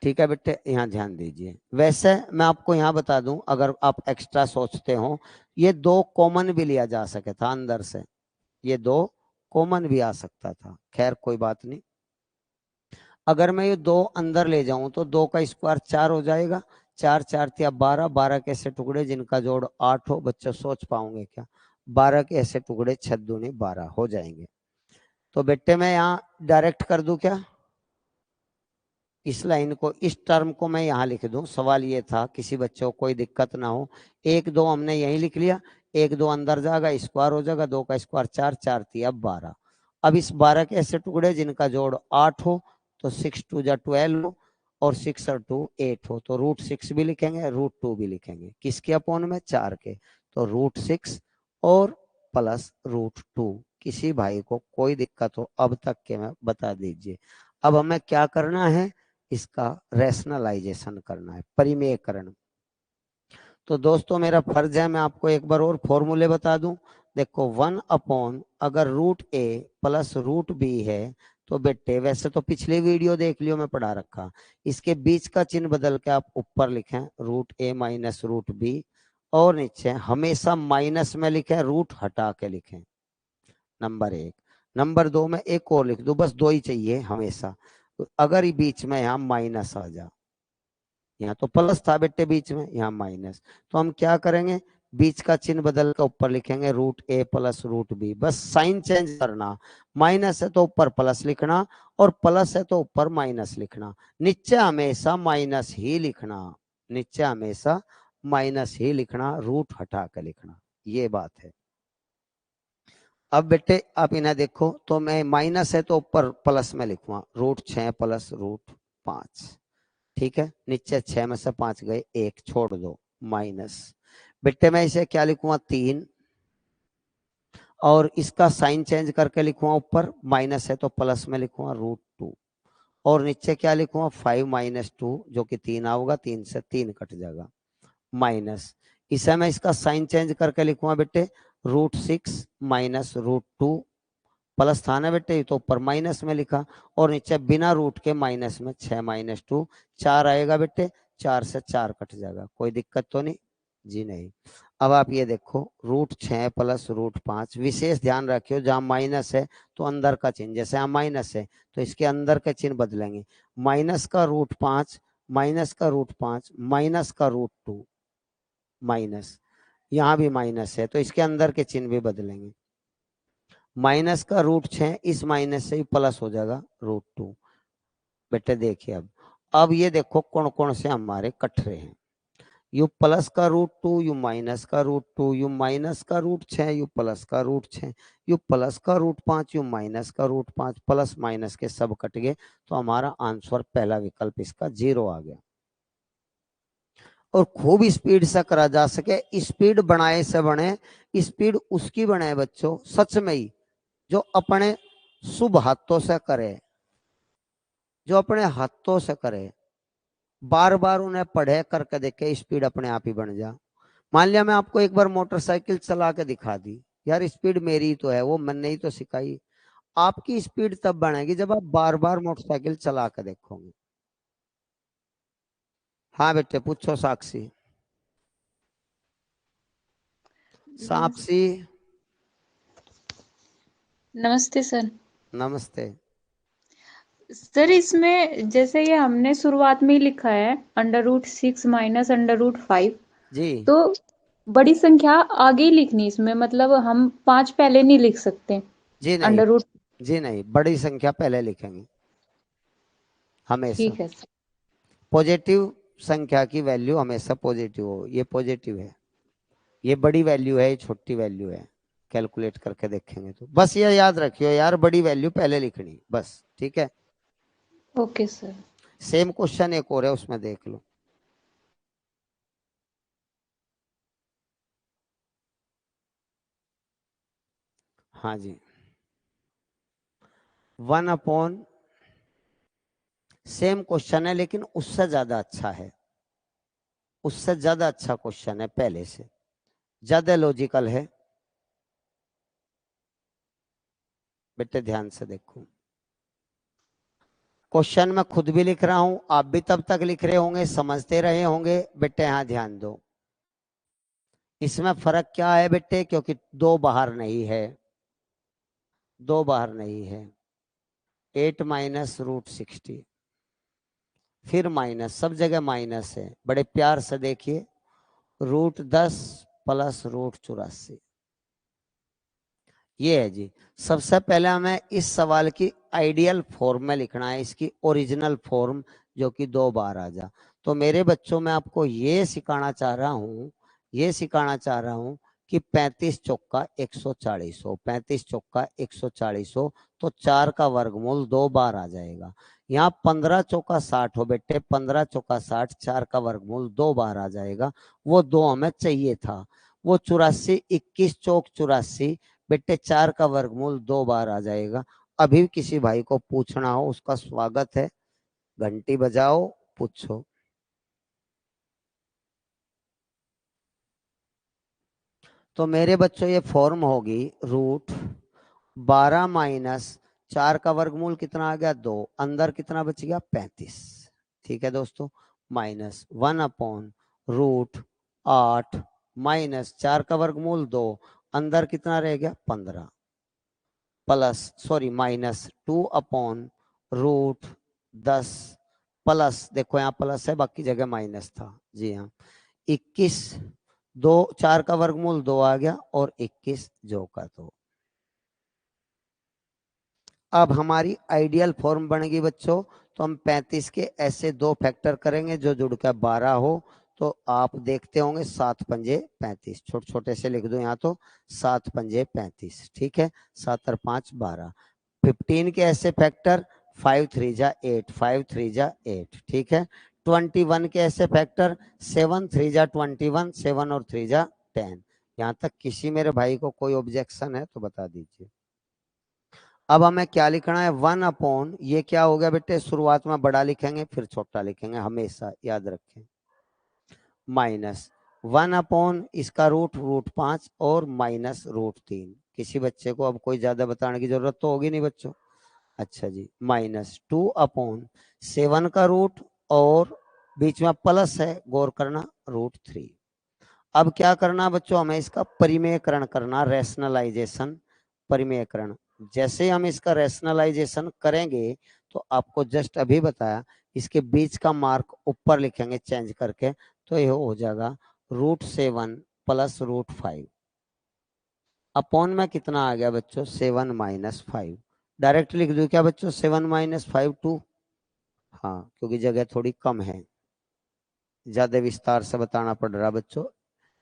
ठीक है बेटे, यहाँ ध्यान दीजिए। वैसे मैं आपको यहाँ बता दूं, अगर आप एक्स्ट्रा सोचते हो, ये 2 कॉमन भी लिया जा सके था अंदर से, ये 2 कॉमन भी आ सकता था, खैर कोई बात नहीं। अगर मैं ये 2 अंदर ले जाऊं तो 2 का स्क्वायर 4 हो जाएगा, 4 4 या 12, 12 के ऐसे टुकड़े जिनका जोड़ 8 हो, बच्चे सोच पाओगे क्या, 12 के ऐसे टुकड़े 6 दूनी 12 हो जाएंगे। तो बेटे मैं यहाँ डायरेक्ट कर दूं क्या, इस लाइन को, इस टर्म को मैं यहाँ लिख दूं। सवाल ये था किसी बच्चे को कोई दिक्कत ना हो, 1 2 हमने यही लिख लिया, 1 2 अंदर जाएगा स्क्वायर हो जाएगा, 2 का स्क्वायर 4 4 3 अब 12। अब इस 12 के ऐसे टुकड़े जिनका जोड़ 8 हो, तो 6 2 जा 12 हो, और 6 और 2 8 हो, तो √6 भी लिखेंगे, √2 भी लिखेंगे, किसके अपोन में, 4 के। तो √6 और प्लस √2। किसी भाई को कोई दिक्कत हो अब तक के में बता दीजिए। अब हमें क्या करना है, इसका रैशनलाइजेशन करना है, परिमेयकरण। तो दोस्तों मेरा फर्ज है मैं आपको एक बार और फॉर्मूले बता दूं। देखो 1 अपॉन, अगर √a प्लस √b है, तो बेटे वैसे तो पिछली वीडियो देख लियो, मैं पढ़ा रखा, इसके बीच का चिन्ह बदल के आप ऊपर लिखें √a माइनस √b, और नीचे हमेशा माइनस में लिखें, रूट हटा के लिखें, नंबर 1। नंबर 2 में एक और लिख दो, बस 2 ही चाहिए हमेशा। अगर ये बीच में यहाँ माइनस आ जा, यहाँ तो प्लस था बेटे बीच में, यहाँ माइनस, तो हम क्या करेंगे, बीच का चिन्ह बदल कर ऊपर लिखेंगे √a प्लस √b, बस साइन चेंज करना, माइनस है तो ऊपर प्लस लिखना, और प्लस है तो ऊपर माइनस लिखना, नीचे हमेशा माइनस ही लिखना, नीचे हमेशा माइनस ही लिखना, रूट हटा कर लिखना, ये बात है। अब बेटे आप इन्हें देखो, तो मैं माइनस है तो ऊपर प्लस में लिखूंगा, √6 प्लस √5, ठीक है, नीचे 6 में से 5 गए, 1 छोड़ दो, माइनस। बेटे मैं इसे क्या लिखूंगा, 3, और इसका साइन चेंज करके लिखूंगा, ऊपर माइनस है तो प्लस में लिखूंगा √2, और नीचे क्या लिखूंगा, 5 माइनस 2, जो कि 3 आओगा, 3 से 3 कट जाएगा, माइनस। इसे मैं इसका साइन चेंज करके लिखूंगा बेटे √6 माइनस √2, प्लस था ना बेटे, तो ऊपर माइनस में लिखा, और नीचे बिना रूट के माइनस में 6 माइनस 2, 4 आएगा बेटे, 4 से 4 कट जाएगा, कोई दिक्कत तो नहीं जी, नहीं। अब आप ये देखो, √6 प्लस √5, विशेष ध्यान रखियो जहां माइनस है तो अंदर का चिन्ह, जैसे यहाँ माइनस है तो इसके अंदर के चिन्ह बदलेंगे, माइनस का √5, माइनस का √5, माइनस का √2, माइनस, यहाँ भी माइनस है तो इसके अंदर के चिन्ह भी बदलेंगे, माइनस का √6, इस माइनस से ही प्लस हो जाएगा √2। बेटे देखिए अब ये देखो कौन कौन से हमारे कट रहे हैं, यू प्लस का √2, यू माइनस का √2, यू माइनस का √6, यू प्लस का √6, यू प्लस का √5, यू माइनस का √5, प्लस माइनस के सब कट गए, तो हमारा आंसर पहला विकल्प इसका 0 आ गया। और खूब स्पीड से करा जा सके, स्पीड बनाए से बने, स्पीड उसकी बने बच्चों सच में ही जो अपने शुभ हाथों से करे, जो अपने हाथों से करे, बार बार उन्हें पढ़े करके देखे, स्पीड अपने आप ही बन जा। मान लिया मैं आपको एक बार मोटरसाइकिल चला के दिखा दी, यार स्पीड मेरी तो है, वो मैंने ही तो सिखाई। आपकी स्पीड तब बढ़ेगी जब आप बार बार मोटरसाइकिल चला कर देखोगे। हाँ बेटे पूछो साक्षी। नमस, साक्षी नमस्ते सर। नमस्ते। सर इसमें जैसे ये हमने शुरुआत में ही लिखा है √6 माइनस √5, जी तो बड़ी संख्या आगे ही लिखनी इसमें, मतलब हम 5 पहले नहीं लिख सकते। जी नहीं, अंडर रूट। जी नहीं, बड़ी संख्या पहले लिखेंगे हमेशा। ठीक है सर। पॉजिटिव संख्या की वैल्यू हमेशा पॉजिटिव हो, ये पॉजिटिव है, ये बड़ी वैल्यू है, ये छोटी वैल्यू है। कैलकुलेट करके देखेंगे तो बस ये याद रखियो यार, बड़ी वैल्यू पहले लिखनी बस, ठीक है। Okay sir. सेम क्वेश्चन एक और है, उसमें देख लो। हाँ जी, 1/, सेम क्वेश्चन है लेकिन उससे ज्यादा अच्छा है, उससे ज्यादा अच्छा क्वेश्चन है, पहले से ज्यादा लॉजिकल है। बेटे ध्यान से देखो, क्वेश्चन मैं खुद भी लिख रहा हूं, आप भी तब तक लिख रहे होंगे, समझते रहे होंगे। बेटे यहां ध्यान दो, इसमें फर्क क्या है बेटे, क्योंकि दो बाहर नहीं है, दो बाहर नहीं है। 8 माइनस √60, फिर माइनस, सब जगह माइनस है। बड़े प्यार से देखिए, √10 प्लस √84, ये है जी। सबसे पहले हमें इस सवाल की आइडियल फॉर्म में लिखना है, इसकी ओरिजिनल फॉर्म, जो कि दो बार आ जा। तो मेरे बच्चों में आपको ये सिखाना चाह रहा हूं, ये सिखाना चाह रहा हूं कि 35 चौका 140 हो, 35 चौका 140 हो, तो 4 का वर्गमूल दो बार आ जाएगा। यहाँ 15 चौका 60 हो बेटे, 15 चौका 60, 4 का वर्गमूल दो बार आ जाएगा। वो दो हमें चाहिए था। वो 84, 21 चौक 84 बेटे, 4 का वर्गमूल दो बार आ जाएगा। अभी किसी भाई को पूछना हो उसका स्वागत है, घंटी बजाओ, पूछो। तो मेरे बच्चों ये फॉर्म होगी, √12 माइनस 4 का वर्गमूल कितना आ गया, 2, अंदर कितना बच गया, 35। ठीक है दोस्तों, माइनस 1/√8 माइनस 4 का वर्गमूल 2, अंदर कितना रह गया, 15, प्लस सॉरी माइनस 2/√10 प्लस, देखो यहाँ प्लस है, बाकी जगह माइनस था, जी हाँ, 21, दो 4 का वर्गमूल 2 आ गया, और 21 जो का 2। अब हमारी आइडियल फॉर्म बनेगी बच्चों। तो हम 35 के ऐसे दो फैक्टर करेंगे जो जुड़कर 12 हो। तो आप देखते होंगे, 7 पंजे 35, छोटे छोटे से लिख दो यहाँ, तो 7 पंजे 35, ठीक है, 7 और 5 12। 15 के ऐसे फैक्टर, 5 3 जा 8, 5 3 जा 8, ठीक है। 21 के ऐसे फैक्टर, 7 3 जा 21, 7 और 3 जा 10। यहाँ तक किसी मेरे भाई को कोई ऑब्जेक्शन है तो बता दीजिए। अब हमें क्या लिखना है, 1/, ये क्या हो गया बेटे, शुरुआत में बड़ा लिखेंगे फिर छोटा लिखेंगे, हमेशा याद रखें। माइनस 1/, इसका √5 और माइनस √3। किसी बच्चे को अब कोई ज्यादा बताने की जरूरत तो होगी नहीं बच्चों। अच्छा जी, माइनस 2/7 का रूट, और बीच में प्लस है, गौर करना, √3। अब क्या करना बच्चों, हमें इसका परिमेयकरण करना, रैशनलाइजेशन, परिमेयकरण। जैसे हम इसका रैशनलाइजेशन करेंगे, तो आपको जस्ट अभी बताया, इसके बीच का मार्क ऊपर लिखेंगे चेंज करके, तो ये हो जाएगा √7 प्लस √5। अपॉन में कितना आ गया बच्चों, 7 माइनस 5। डायरेक्ट लिख दो क्या बच्चों, 7 माइनस 5 2। हाँ, क्योंकि जगह थोड़ी कम है, ज्यादा विस्तार से बताना पड़ रहा बच्चों,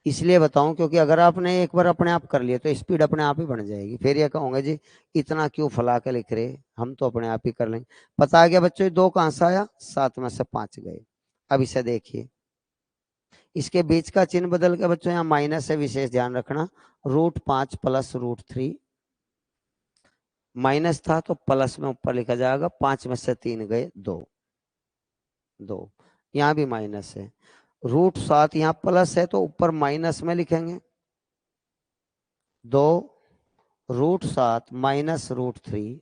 इसलिए बताऊं क्योंकि अगर आपने एक बार अपने आप कर लिया तो स्पीड अपने आप ही बढ़ जाएगी। फिर ये कहूंगा जी इतना क्यों फैला के लिख रहे, हम तो अपने आप ही कर लेंगे। पता आ गया बच्चों, ये 2 कहां से आया, 7 में से 5 गए। अब इसे देखिए, इसके बीच का चिन्ह बदल के बच्चों यहाँ माइनस है, विशेष ध्यान रखना। √5 प्लस √3, माइनस था तो प्लस में ऊपर लिखा जाएगा, 5 में से 3 गए, 2, 2। यहाँ भी माइनस है, √7 यहाँ प्लस है तो ऊपर माइनस में लिखेंगे, 2√7 माइनस √3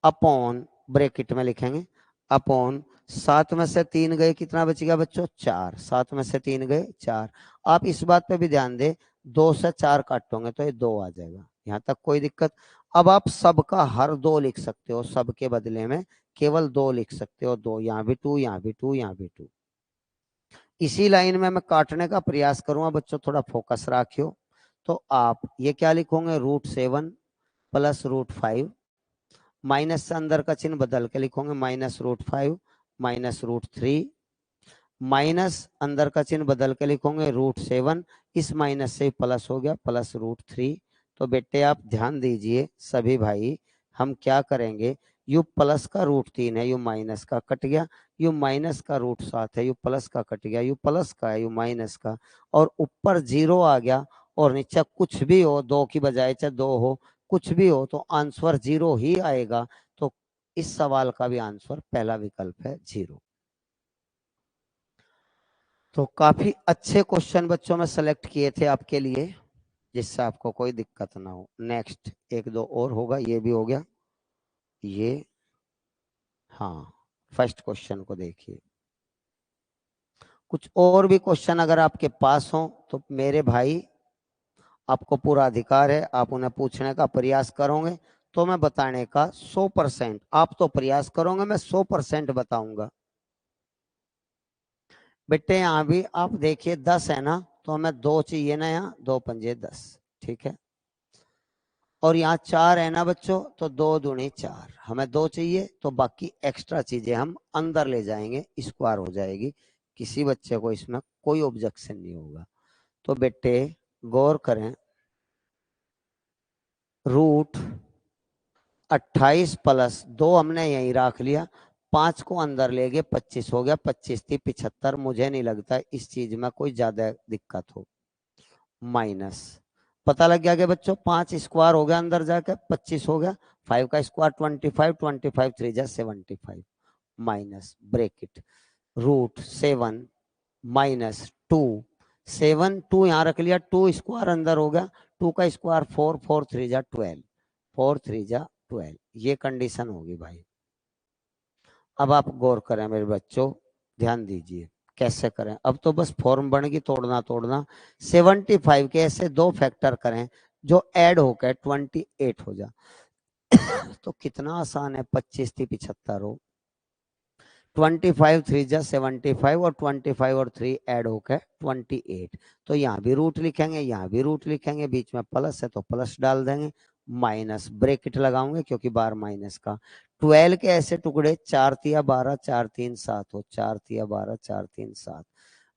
अपॉन, ब्रैकेट में लिखेंगे, अपॉन 7 में से 3 गए, कितना बचेगा बच्चों? 4। 7 में से 3 गए 4। आप इस बात पे भी ध्यान दें, 2 से 4 काटोगे तो ये 2 आ जाएगा। यहां तक कोई दिक्कत? अब आप सबका हर 2 लिख सकते हो, सब के बदले में केवल 2 लिख सकते हो। 2 यहाँ भी 2, यहाँ भी 2, यहाँ भी 2। इसी लाइन में मैं काटने का प्रयास करूंगा बच्चों, थोड़ा फोकस रखियो। तो आप ये क्या लिखोगे? √7 प्लस √5, माइनस से अंदर का चिन्ह बदल के लिखोगे, माइनस √5 माइनस √3, माइनस अंदर का चिन्ह बदल के लिखोगे √7, इस माइनस से प्लस हो गया, प्लस √3। तो बेटे आप ध्यान दीजिए सभी भाई, हम क्या करेंगे, यू प्लस का √3 है, यू माइनस का कट गया, यू माइनस का √7 है, यू प्लस का कट गया, यू प्लस का है, यू माइनस का, और ऊपर 0 आ गया, और नीचे कुछ भी हो, 2 की बजाय चाहे 2 हो, कुछ भी हो, तो आंसर 0 ही आएगा। तो इस सवाल का भी आंसर पहला विकल्प है 0। तो काफी अच्छे क्वेश्चन बच्चों में सेलेक्ट किए थे आपके लिए, जिससे आपको कोई दिक्कत ना हो। नेक्स्ट 1-2 और होगा, ये भी हो गया ये। हाँ, फर्स्ट क्वेश्चन को देखिए। कुछ और भी क्वेश्चन अगर आपके पास हो तो मेरे भाई आपको पूरा अधिकार है, आप उन्हें पूछने का प्रयास करोगे तो मैं बताने का 100%, आप तो प्रयास करोगे, मैं 100% बताऊंगा। बेटे यहाँ भी आप देखिए 10 है ना, तो हमें 2 चाहिए ना, यहाँ 2 पंजे 10, ठीक है। और यहाँ 4 है ना बच्चों, तो 2 दूनी 4, हमें 2 चाहिए, तो बाकी एक्स्ट्रा चीजें हम अंदर ले जाएंगे, स्क्वायर हो जाएगी। किसी बच्चे को इसमें कोई ऑब्जेक्शन नहीं होगा। तो बेटे गौर करें, √28 प्लस 2 हमने यहीं रख लिया, 5 को अंदर ले गए, 25 हो गया, 25 थी 75। मुझे नहीं लगता इस चीज में कोई ज्यादा दिक्कत हो। माइनस, पता लग गया कि बच्चों 5 स्क्वायर हो गया, अंदर जाकर 25 हो गया, 5 का स्क्वायर 25, 25 3 जा 75, माइनस ब्रैकेट √7 माइनस 2, 7 2 यहाँ रख लिया, 2 स्क्वायर अंदर हो गया, 2 का स्क्वायर 4, 4 3 जा 12, 4 3 जा 12। ये कंडीशन होगी भाई। अब आप गौर करें मेरे बच्चों, ध्यान दीजिए कैसे करें। अब तो बस फॉर्म बन गई, तोड़ना तोड़ना। 75 के ऐसे 2 फैक्टर करें जो ऐड होकर 28 हो जा। तो कितना आसान है, 25 थी 75 हो, 25 3 जा 75, और 25 और 3 ऐड होकर 28। तो यहाँ भी रूट लिखेंगे, यहाँ भी रूट लिखेंगे, बीच में प्लस है तो प्लस डाल देंगे, माइनस ब्रैकेट लगाऊंगे क्योंकि बार माइनस का। 12 के ऐसे टुकड़े, 4 तिया 12, 4 3 7 हो, 4 तिया 12, 4 3 7।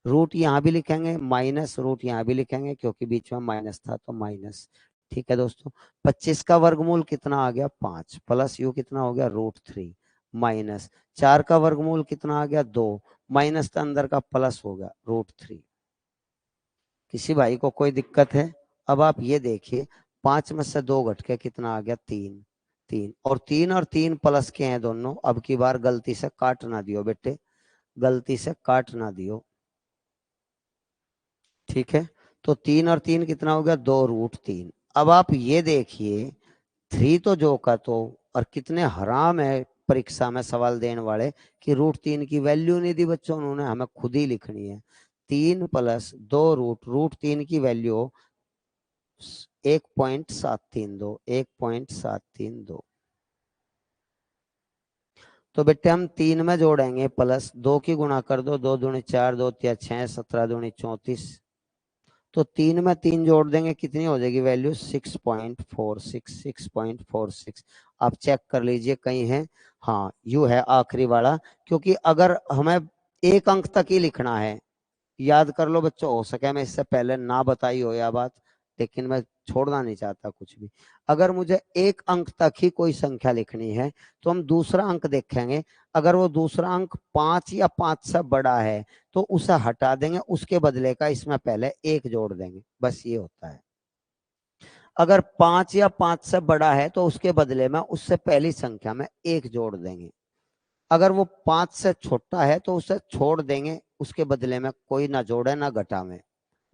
रूट यहाँ भी लिखेंगे, माइनस रूट यहाँ भी लिखेंगे क्योंकि बीच में माइनस था तो माइनस। ठीक है दोस्तों, 25 का वर्गमूल कितना आ गया? 5, प्लस यू कितना हो गया? √3, माइनस 4 का वर्गमूल कितना आ गया? 2, माइनस का अंदर का प्लस हो गया √3। किसी भाई को कोई दिक्कत है? अब आप ये देखिए, 5 में से 2 घट के कितना आ गया? 3, 3 और 3 प्लस के हैं दोनों। अब की बार गलती से काट ना दियो बेटे, गलती से काट ना दियो, ठीक है। तो 3 और 3 कितना हो गया? 2√3। अब आप ये देखिए, 3 तो जो का तो, और कितने हराम है परीक्षा में सवाल देने वाले कि √3 की वैल्यू नहीं दी बच्चों उन्होंने, हमें खुद ही लिखनी है। 3 प्लस 2 √3 की वैल्यू 1.732, 1.732। तो बेटे हम 3 में जोड़ेंगे प्लस 2 की गुणा कर दो, 2 दूनी 4, 2 तिया 6, 17 दूनी 34। तो 3 में 3 जोड़ देंगे, कितनी हो जाएगी वैल्यू? 6.46, 6.46। आप चेक कर लीजिए कहीं है, हाँ यू है आखिरी वाला। क्योंकि अगर हमें 1 अंक तक ही लिखना है, याद कर लो बच्चों, हो सके मैं इससे पहले ना बताई हो यह बात, लेकिन मैं छोड़ना नहीं चाहता कुछ भी। अगर मुझे 1 अंक तक ही कोई संख्या लिखनी है तो हम दूसरा अंक देखेंगे, अगर वो दूसरा अंक 5 या 5 से बड़ा है तो उसे हटा देंगे, उसके बदले का इसमें पहले 1 जोड़ देंगे, बस ये होता है। अगर 5 या 5 से बड़ा है तो उसके बदले में उससे पहली संख्या में 1 जोड़ देंगे। अगर वो 5 से छोटा है तो उसे छोड़ देंगे, उसके बदले में कोई ना जोड़े ना घटावे।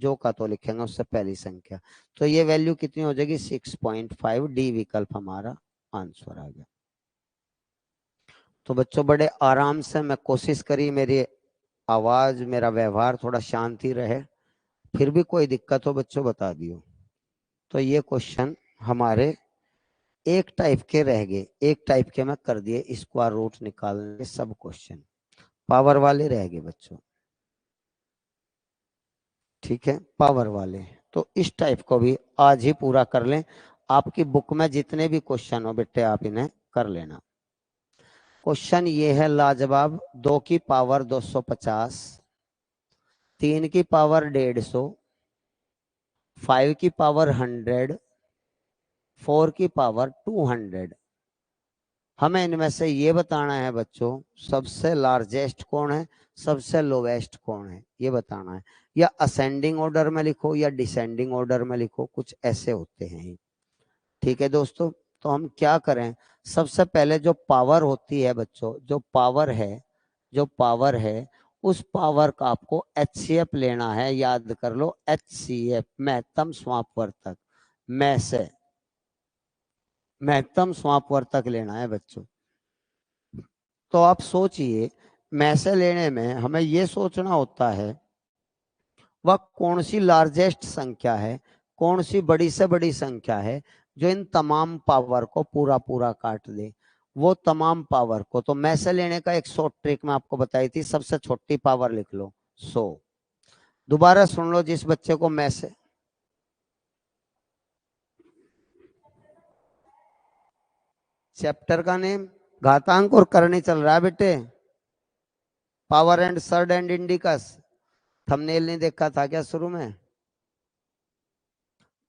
जो का तो लिखेंगे उससे पहली संख्या। तो ये वैल्यू कितनी हो जाएगी 6.5। डी विकल्प हमारा आंसर आ गया। तो बच्चों बड़े आराम से मैं कोशिश करी मेरी आवाज मेरा व्यवहार थोड़ा शांति रहे, फिर भी कोई दिक्कत हो बच्चों बता दियो। तो ये क्वेश्चन हमारे एक टाइप के रह गए, एक टाइप के मैं कर दिए स्क्वायर रूट निकालने के सब क्वेश्चन पावर वाले रह गए बच्चों। ठीक है, पावर वाले। तो इस टाइप को भी आज ही पूरा कर लें। आपकी बुक में जितने भी क्वेश्चन हो बेटे आप इन्हें कर लेना। क्वेश्चन ये है लाजवाब। 2 की पावर 250, 3 की पावर 150, 5 की पावर 100, 4 की पावर 200। हमें इनमें से ये बताना है बच्चों सबसे लार्जेस्ट कौन है, सबसे लोवेस्ट कौन है, ये बताना है। या असेंडिंग ऑर्डर में लिखो या डिसेंडिंग ऑर्डर में लिखो, कुछ ऐसे होते हैं। ठीक है दोस्तों, तो हम क्या करें, सबसे पहले जो पावर होती है बच्चों, जो पावर है, जो पावर है उस पावर का आपको HCF लेना है। याद कर लो HCF महत्तम समापवर्तक, में से महत्तम समापवर्तक लेना है बच्चों। तो आप सोचिए में से लेने में हमें यह सोचना होता है वह कौन सी लार्जेस्ट संख्या है, कौन सी बड़ी से बड़ी संख्या है जो इन तमाम पावर को पूरा पूरा काट दे, वो तमाम पावर को। तो में से लेने का एक शॉर्ट ट्रिक मैं आपको बताई थी, सबसे छोटी पावर लिख लो 100। दोबारा सुन लो जिस बच्चे को में से, चैप्टर का नेम घातांक और करनी चल रहा है बेटे, power and surd and indicus. Thumbnail नहीं देखा था क्या शुरू में?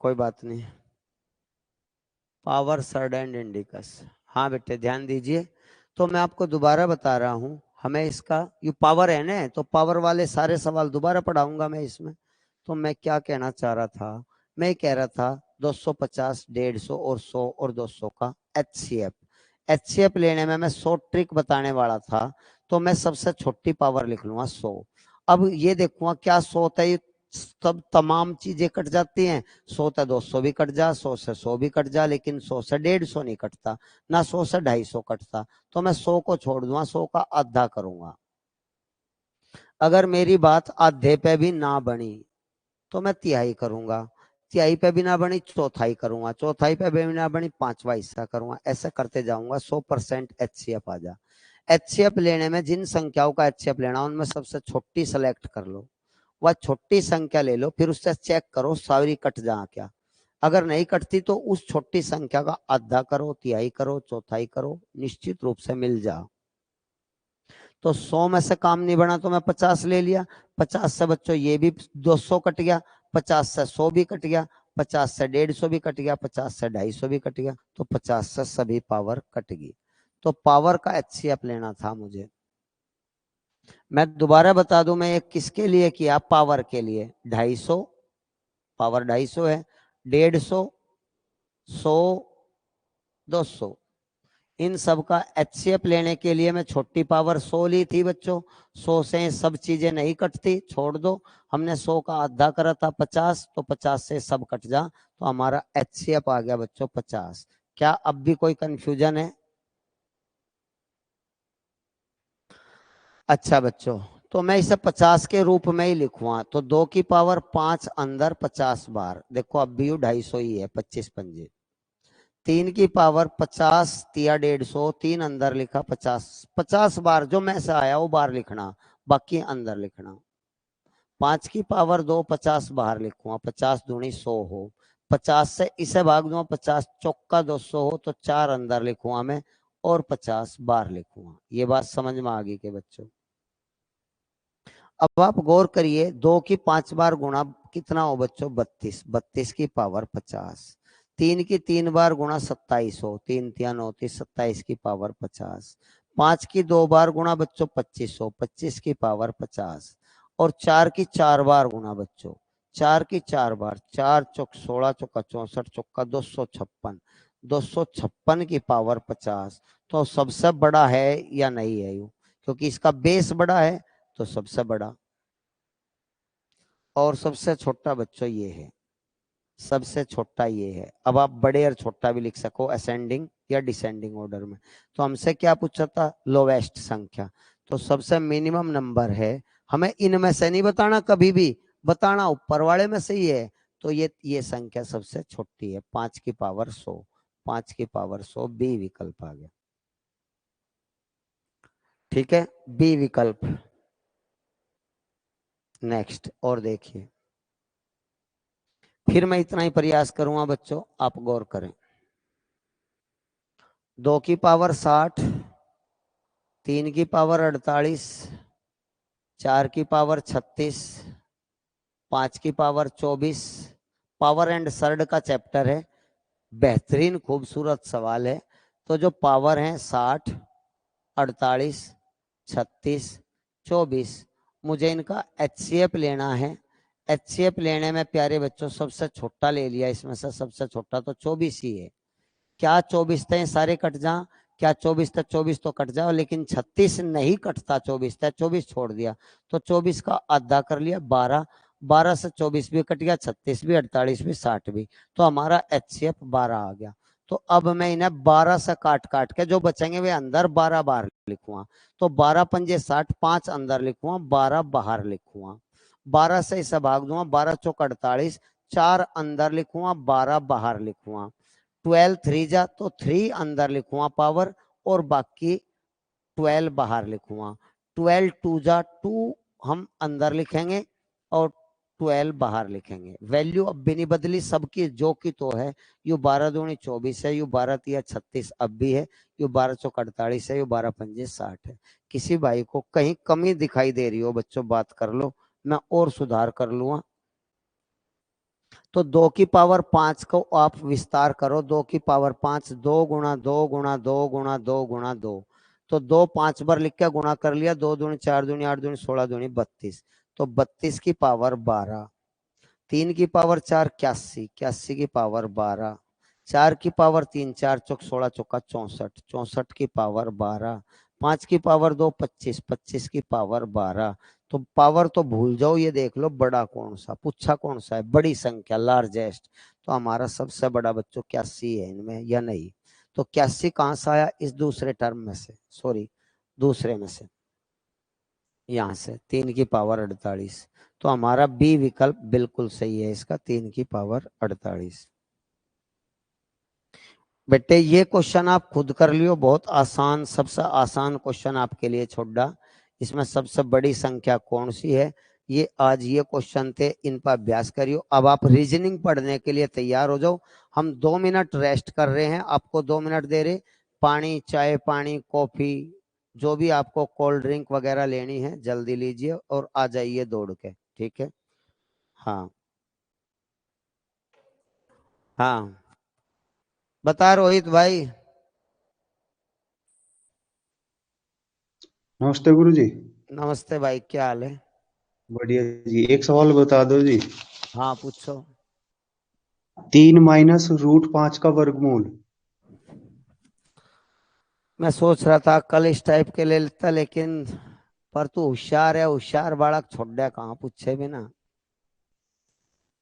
कोई बात नहीं, पावर सर्ड एंड इंडिकस। हाँ बेटे ध्यान दीजिए। तो मैं आपको दोबारा बता रहा हूं, हमें इसका ये पावर है ना, तो पावर वाले सारे सवाल दोबारा पढ़ाऊंगा मैं इसमें। तो मैं क्या कहना चाह रहा था, मैं कह रहा था 250, 150 और 100 और 200 का HCF लेने में मैं 100 ट्रिक बताने वाला था। तो मैं सबसे छोटी पावर लिख लूंगा 100। अब ये देखूंगा क्या 100 होता है, सब तमाम चीजें कट जाती हैं। 100 से 200 भी कट जा, 100 से 100 भी कट जा, लेकिन 100 से 150 नहीं कटता, ना 100 से 250 कटता। तो मैं 100 को छोड़ दूंगा, 100 का आधा करूंगा। अगर मेरी बात आधे पे भी ना बनी तो मैं तिहाई करूंगा, तिहाई पे भी ना बनी चौथाई करूंगा, चौथाई पे भी ना बनी पांचवा हिस्सा करूंगा, ऐसे करते जाऊंगा। 100% HCF आ जा। HCF लेने में जिन संख्याओं का HCF लेना उनमें सबसे छोटी सेलेक्ट कर लो, वह छोटी संख्या ले लो, फिर उससे चेक करो सारी कट जा क्या। अगर नहीं कटती तो उस छोटी संख्या का आधा करो, तिहाई करो, चौथाई करो, निश्चित रूप से मिल जा। तो 100 में से काम नहीं बना तो मैं 50 ले लिया, 50 से बच्चों ये भी 200 कट गया, 50 से 100 भी कट गया, 50 से 150 भी कट गया, 50 से 250 भी कट गया, तो 50 से सभी पावर कट गई। तो पावर का HCF लेना था मुझे। मैं दोबारा बता दूं, मैं एक किसके लिए किया, पावर के लिए। 250 पावर 250 है, 150, 100, 200, इन सब का HCF लेने के लिए मैं छोटी पावर 100 ली थी बच्चों। 100 से सब चीजें नहीं कटती, छोड़ दो। हमने 100 का आधा करा था 50, तो 50 से सब कट जा, तो हमारा HCF आ गया बच्चों 50। क्या अब भी कोई कंफ्यूजन है? अच्छा बच्चों, तो मैं इसे 50 के रूप में ही लिखूंगा। तो 2 की पावर 5 अंदर 50 बार, देखो अब भी 250 ही है, 25 पंजे। 3 की पावर 50 तिया 150, 3 अंदर लिखा 50, 50 बार जो में से आया वो बार लिखना, बाकी अंदर लिखना। 5 की पावर 2 50 बाहर लिखूंगा, 50 दूनी 100 हो, 50 से इसे भाग दूंगा, 50 चौका 200 हो, तो 4 अंदर लिखूंगा मैं और 50 बाहर लिखूंगा। ये बात समझ में आ गई के बच्चों? अब आप गौर करिए, 2 की 5 बार गुणा कितना हो बच्चों, 32, 32 की पावर 50। 3 की 3 बार गुणा 27 हो, 3 तिया 9, 27 की पावर 50। 5 की 2 बार गुणा बच्चों 25 हो, 25 की पावर 50। और 4 की 4 बार गुणा बच्चों, 4 की 4 बार, 4 चौक 16 चौका 64 चौका 256, 256 की पावर 50। तो सबसे बड़ा है या नहीं है यू, क्योंकि इसका बेस बड़ा है तो सबसे बड़ा। और सबसे छोटा बच्चों ये है, सबसे छोटा ये है। अब आप बड़े और छोटा भी लिख सको असेंडिंग या डिसेंडिंग ऑर्डर में। तो हमसे क्या पूछा था, लोवेस्ट संख्या। तो सबसे मिनिमम नंबर है, हमें इनमें से नहीं बताना, कभी भी बताना ऊपर वाले में से ही है। तो ये संख्या सबसे छोटी है, 5 की पावर 100, 5 की पावर 100 बी विकल्प आ गया। ठीक है, बी विकल्प। नेक्स्ट और देखिए, फिर मैं इतना ही प्रयास करूंगा बच्चों, आप गौर करें। 2 की पावर 60, 3 की पावर 48, 4 की पावर 36, 5 की पावर 24। पावर एंड सर्ड का चैप्टर है, बेहतरीन खूबसूरत सवाल है। तो जो पावर है 60, 48, 36, 24, मुझे इनका HCF लेना है। HCF लेने में प्यारे बच्चों सबसे छोटा ले लिया, इसमें से सबसे छोटा तो 24 ही है। क्या 24 थे सारे कट जा, क्या 24 थे 24 तो कट जाओ, लेकिन 36 नहीं कटता, 24 थे 24 छोड़ दिया। तो 24 का आधा कर लिया 12, 12 से 24 भी कट गया, 36 भी, 48 भी, 60 भी। तो हमारा HCF 12 आ गया। तो अब मैं इन्हें 12 से काट काट के जो बचेंगे वे अंदर 12 बाहर लिखूंगा। तो 12 पंजे 60, 5 अंदर लिखूंगा, 12 बाहर लिखूंगा। 12 से इसे भाग दूंगा, 12 चौक 48, 4 अंदर लिखूंगा, 12 बाहर लिखूंगा। 12 3 जा तो 3 अंदर लिखूंगा पावर, और बाकी 12 बाहर लिखूंगा। 12 2 जा 2 हम अंदर लिखेंगे और 12 बाहर लिखेंगे। वैल्यू अब भी नहीं बदली, सबकी जो की तो है। यू 12 दूनी 24 है, यू 12 तिया 36 अब भी है, यू 12 चौक 48 है, यू 12 पंजे 60 है। किसी भाई को कहीं कमी दिखाई दे रही हो बच्चों, बात कर लो, मैं और सुधार कर लूंगा। तो 2 की पावर 5 को आप विस्तार करो, 2 की पावर 5, 2 गुणा 2 गुणा 2 गुणा 2 गुणा 2। तो 2 5 बार लिख के गुणा कर लिया, 2 दूनी 4 दूनी 8 दूनी 16 दूनी 32। तो 32 की पावर 12। 3 की पावर 4 81, 81 की पावर 12। 4 की पावर 3, 4 चौक 16 चौका 64, 64 की पावर 12। 5 की पावर 2 25, 25 की पावर 12। तो पावर तो भूल जाओ, ये देख लो बड़ा कौन सा पूछा, कौन सा है बड़ी संख्या, लार्जेस्ट। तो हमारा सबसे बड़ा बच्चों 81 है इनमें या नहीं। तो 81 कहां से आया, इस दूसरे टर्म में से, सॉरी दूसरे में से, यहां से 3 की पावर 48। तो हमारा बी विकल्प बिल्कुल सही है, इसका 3 की पावर 48। बेटे ये क्वेश्चन आप खुद कर लियो, बहुत आसान, सबसे आसान क्वेश्चन आपके लिए छोड़ा। इसमें सबसे बड़ी संख्या कौन सी है, ये आज ये क्वेश्चन थे, इन पर अभ्यास करियो। अब आप रीजनिंग पढ़ने के लिए तैयार हो जाओ। हम 2 मिनट रेस्ट कर रहे हैं, आपको 2 मिनट दे रहे। पानी, चाय, पानी, कॉफी, जो भी आपको कोल्ड ड्रिंक वगैरह लेनी है जल्दी लीजिए और आ जाइए दौड़ के, ठीक है। हाँ हाँ, बता रोहित भाई। नमस्ते गुरुजी। नमस्ते भाई, क्या हाल है। बढ़िया जी, एक सवाल बता दो जी। हाँ पूछो। 3 - √5 का वर्गमूल। मैं सोच रहा था कल इस टाइप के ले लेता, लेकिन पर तू होशियार है, होशियार बालक छोड़ दिया, कहाँ पूछे बिना।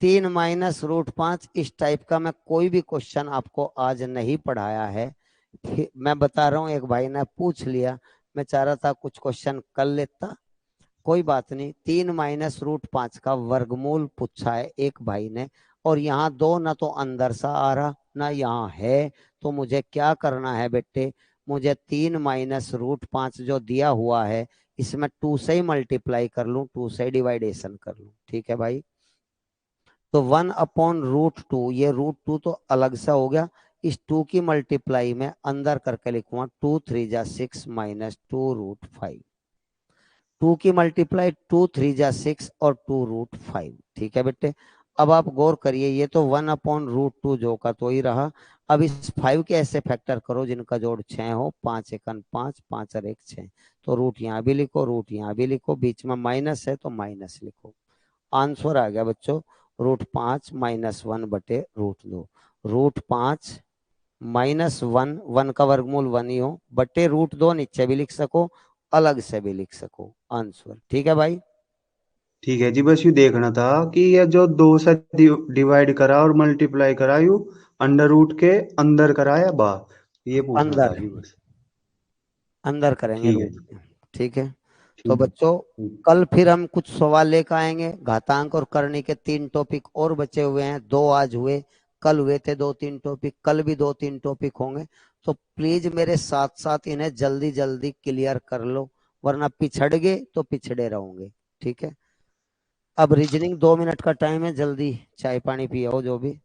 3 - √5 इस टाइप का मैं कोई भी क्वेश्चन आपको आज नहीं पढ़ाया है। मैं बता रहा हूँ, एक भाई ने पूछ लिया, मैं चाह रहा था कुछ क्वेश्चन कर लेता। कोई बात नहीं, 3 - √5 का वर्गमूल पूछा है एक भाई ने, और यहाँ दो ना तो अंदर सा आ रहा ना यहाँ है। तो मुझे क्या करना है बेटे, मुझे 3 - √5 जो दिया हुआ है इसमें 2 से ही मल्टीप्लाई कर लूं, 2 से डिवाइडेशन कर लूं, ठीक है भाई। तो 1/√2, ये √2 तो अलग सा हो गया। इस 2 की मल्टीप्लाई में अंदर करके लिखूंगा, 2 3 जा 6 -2 √5। 2 की मल्टीप्लाई 2 3 जा 6 और 2 √5, ठीक है बेटे। अब आप गौर करिए, ये तो 1/√2 जो का तो ही रहा। अब इस 5 के ऐसे फैक्टर करो जिनका जोड़ 6 हो, 5 एकन 5, 5 और 1 6। तो रूट यहाँ भी लिखो, रूट यहाँ भी लिखो, बीच में माइनस है तो माइनस लिखो। आंसर आ गया बच्चों, √5 -1/√2। √5 -1, 1 का वर्गमूल 1 ही हो, बटे √2 नीचे भी लिख सको, अलग से भी लिख सको आंसर, ठीक है भाई। ठीक है जी, बस यू देखना था कि ये जो 2 से डिवाइड करा और मल्टीप्लाई करा यू अंडर रूट के अंदर करा या बाहर, ये पूछना था अंदर जी बस। अंदर करेंगे ठीक है रूट जी। के। ठीक है। तो ठीक है। बच्चों कल फिर हम कुछ सवाल लेकर आएंगे। घातांक और करनी के 3 टॉपिक और बचे हुए हैं, 2 आज हुए, कल हुए थे 2-3 टॉपिक, कल भी 2-3 टॉपिक होंगे। तो प्लीज मेरे साथ साथ इन्हें जल्दी जल्दी क्लियर कर लो, वरना पिछड़ गए तो पिछड़े रहोगे। ठीक है। अब रीजनिंग 2 मिनट का टाइम है, जल्दी चाय पानी पियो जो भी।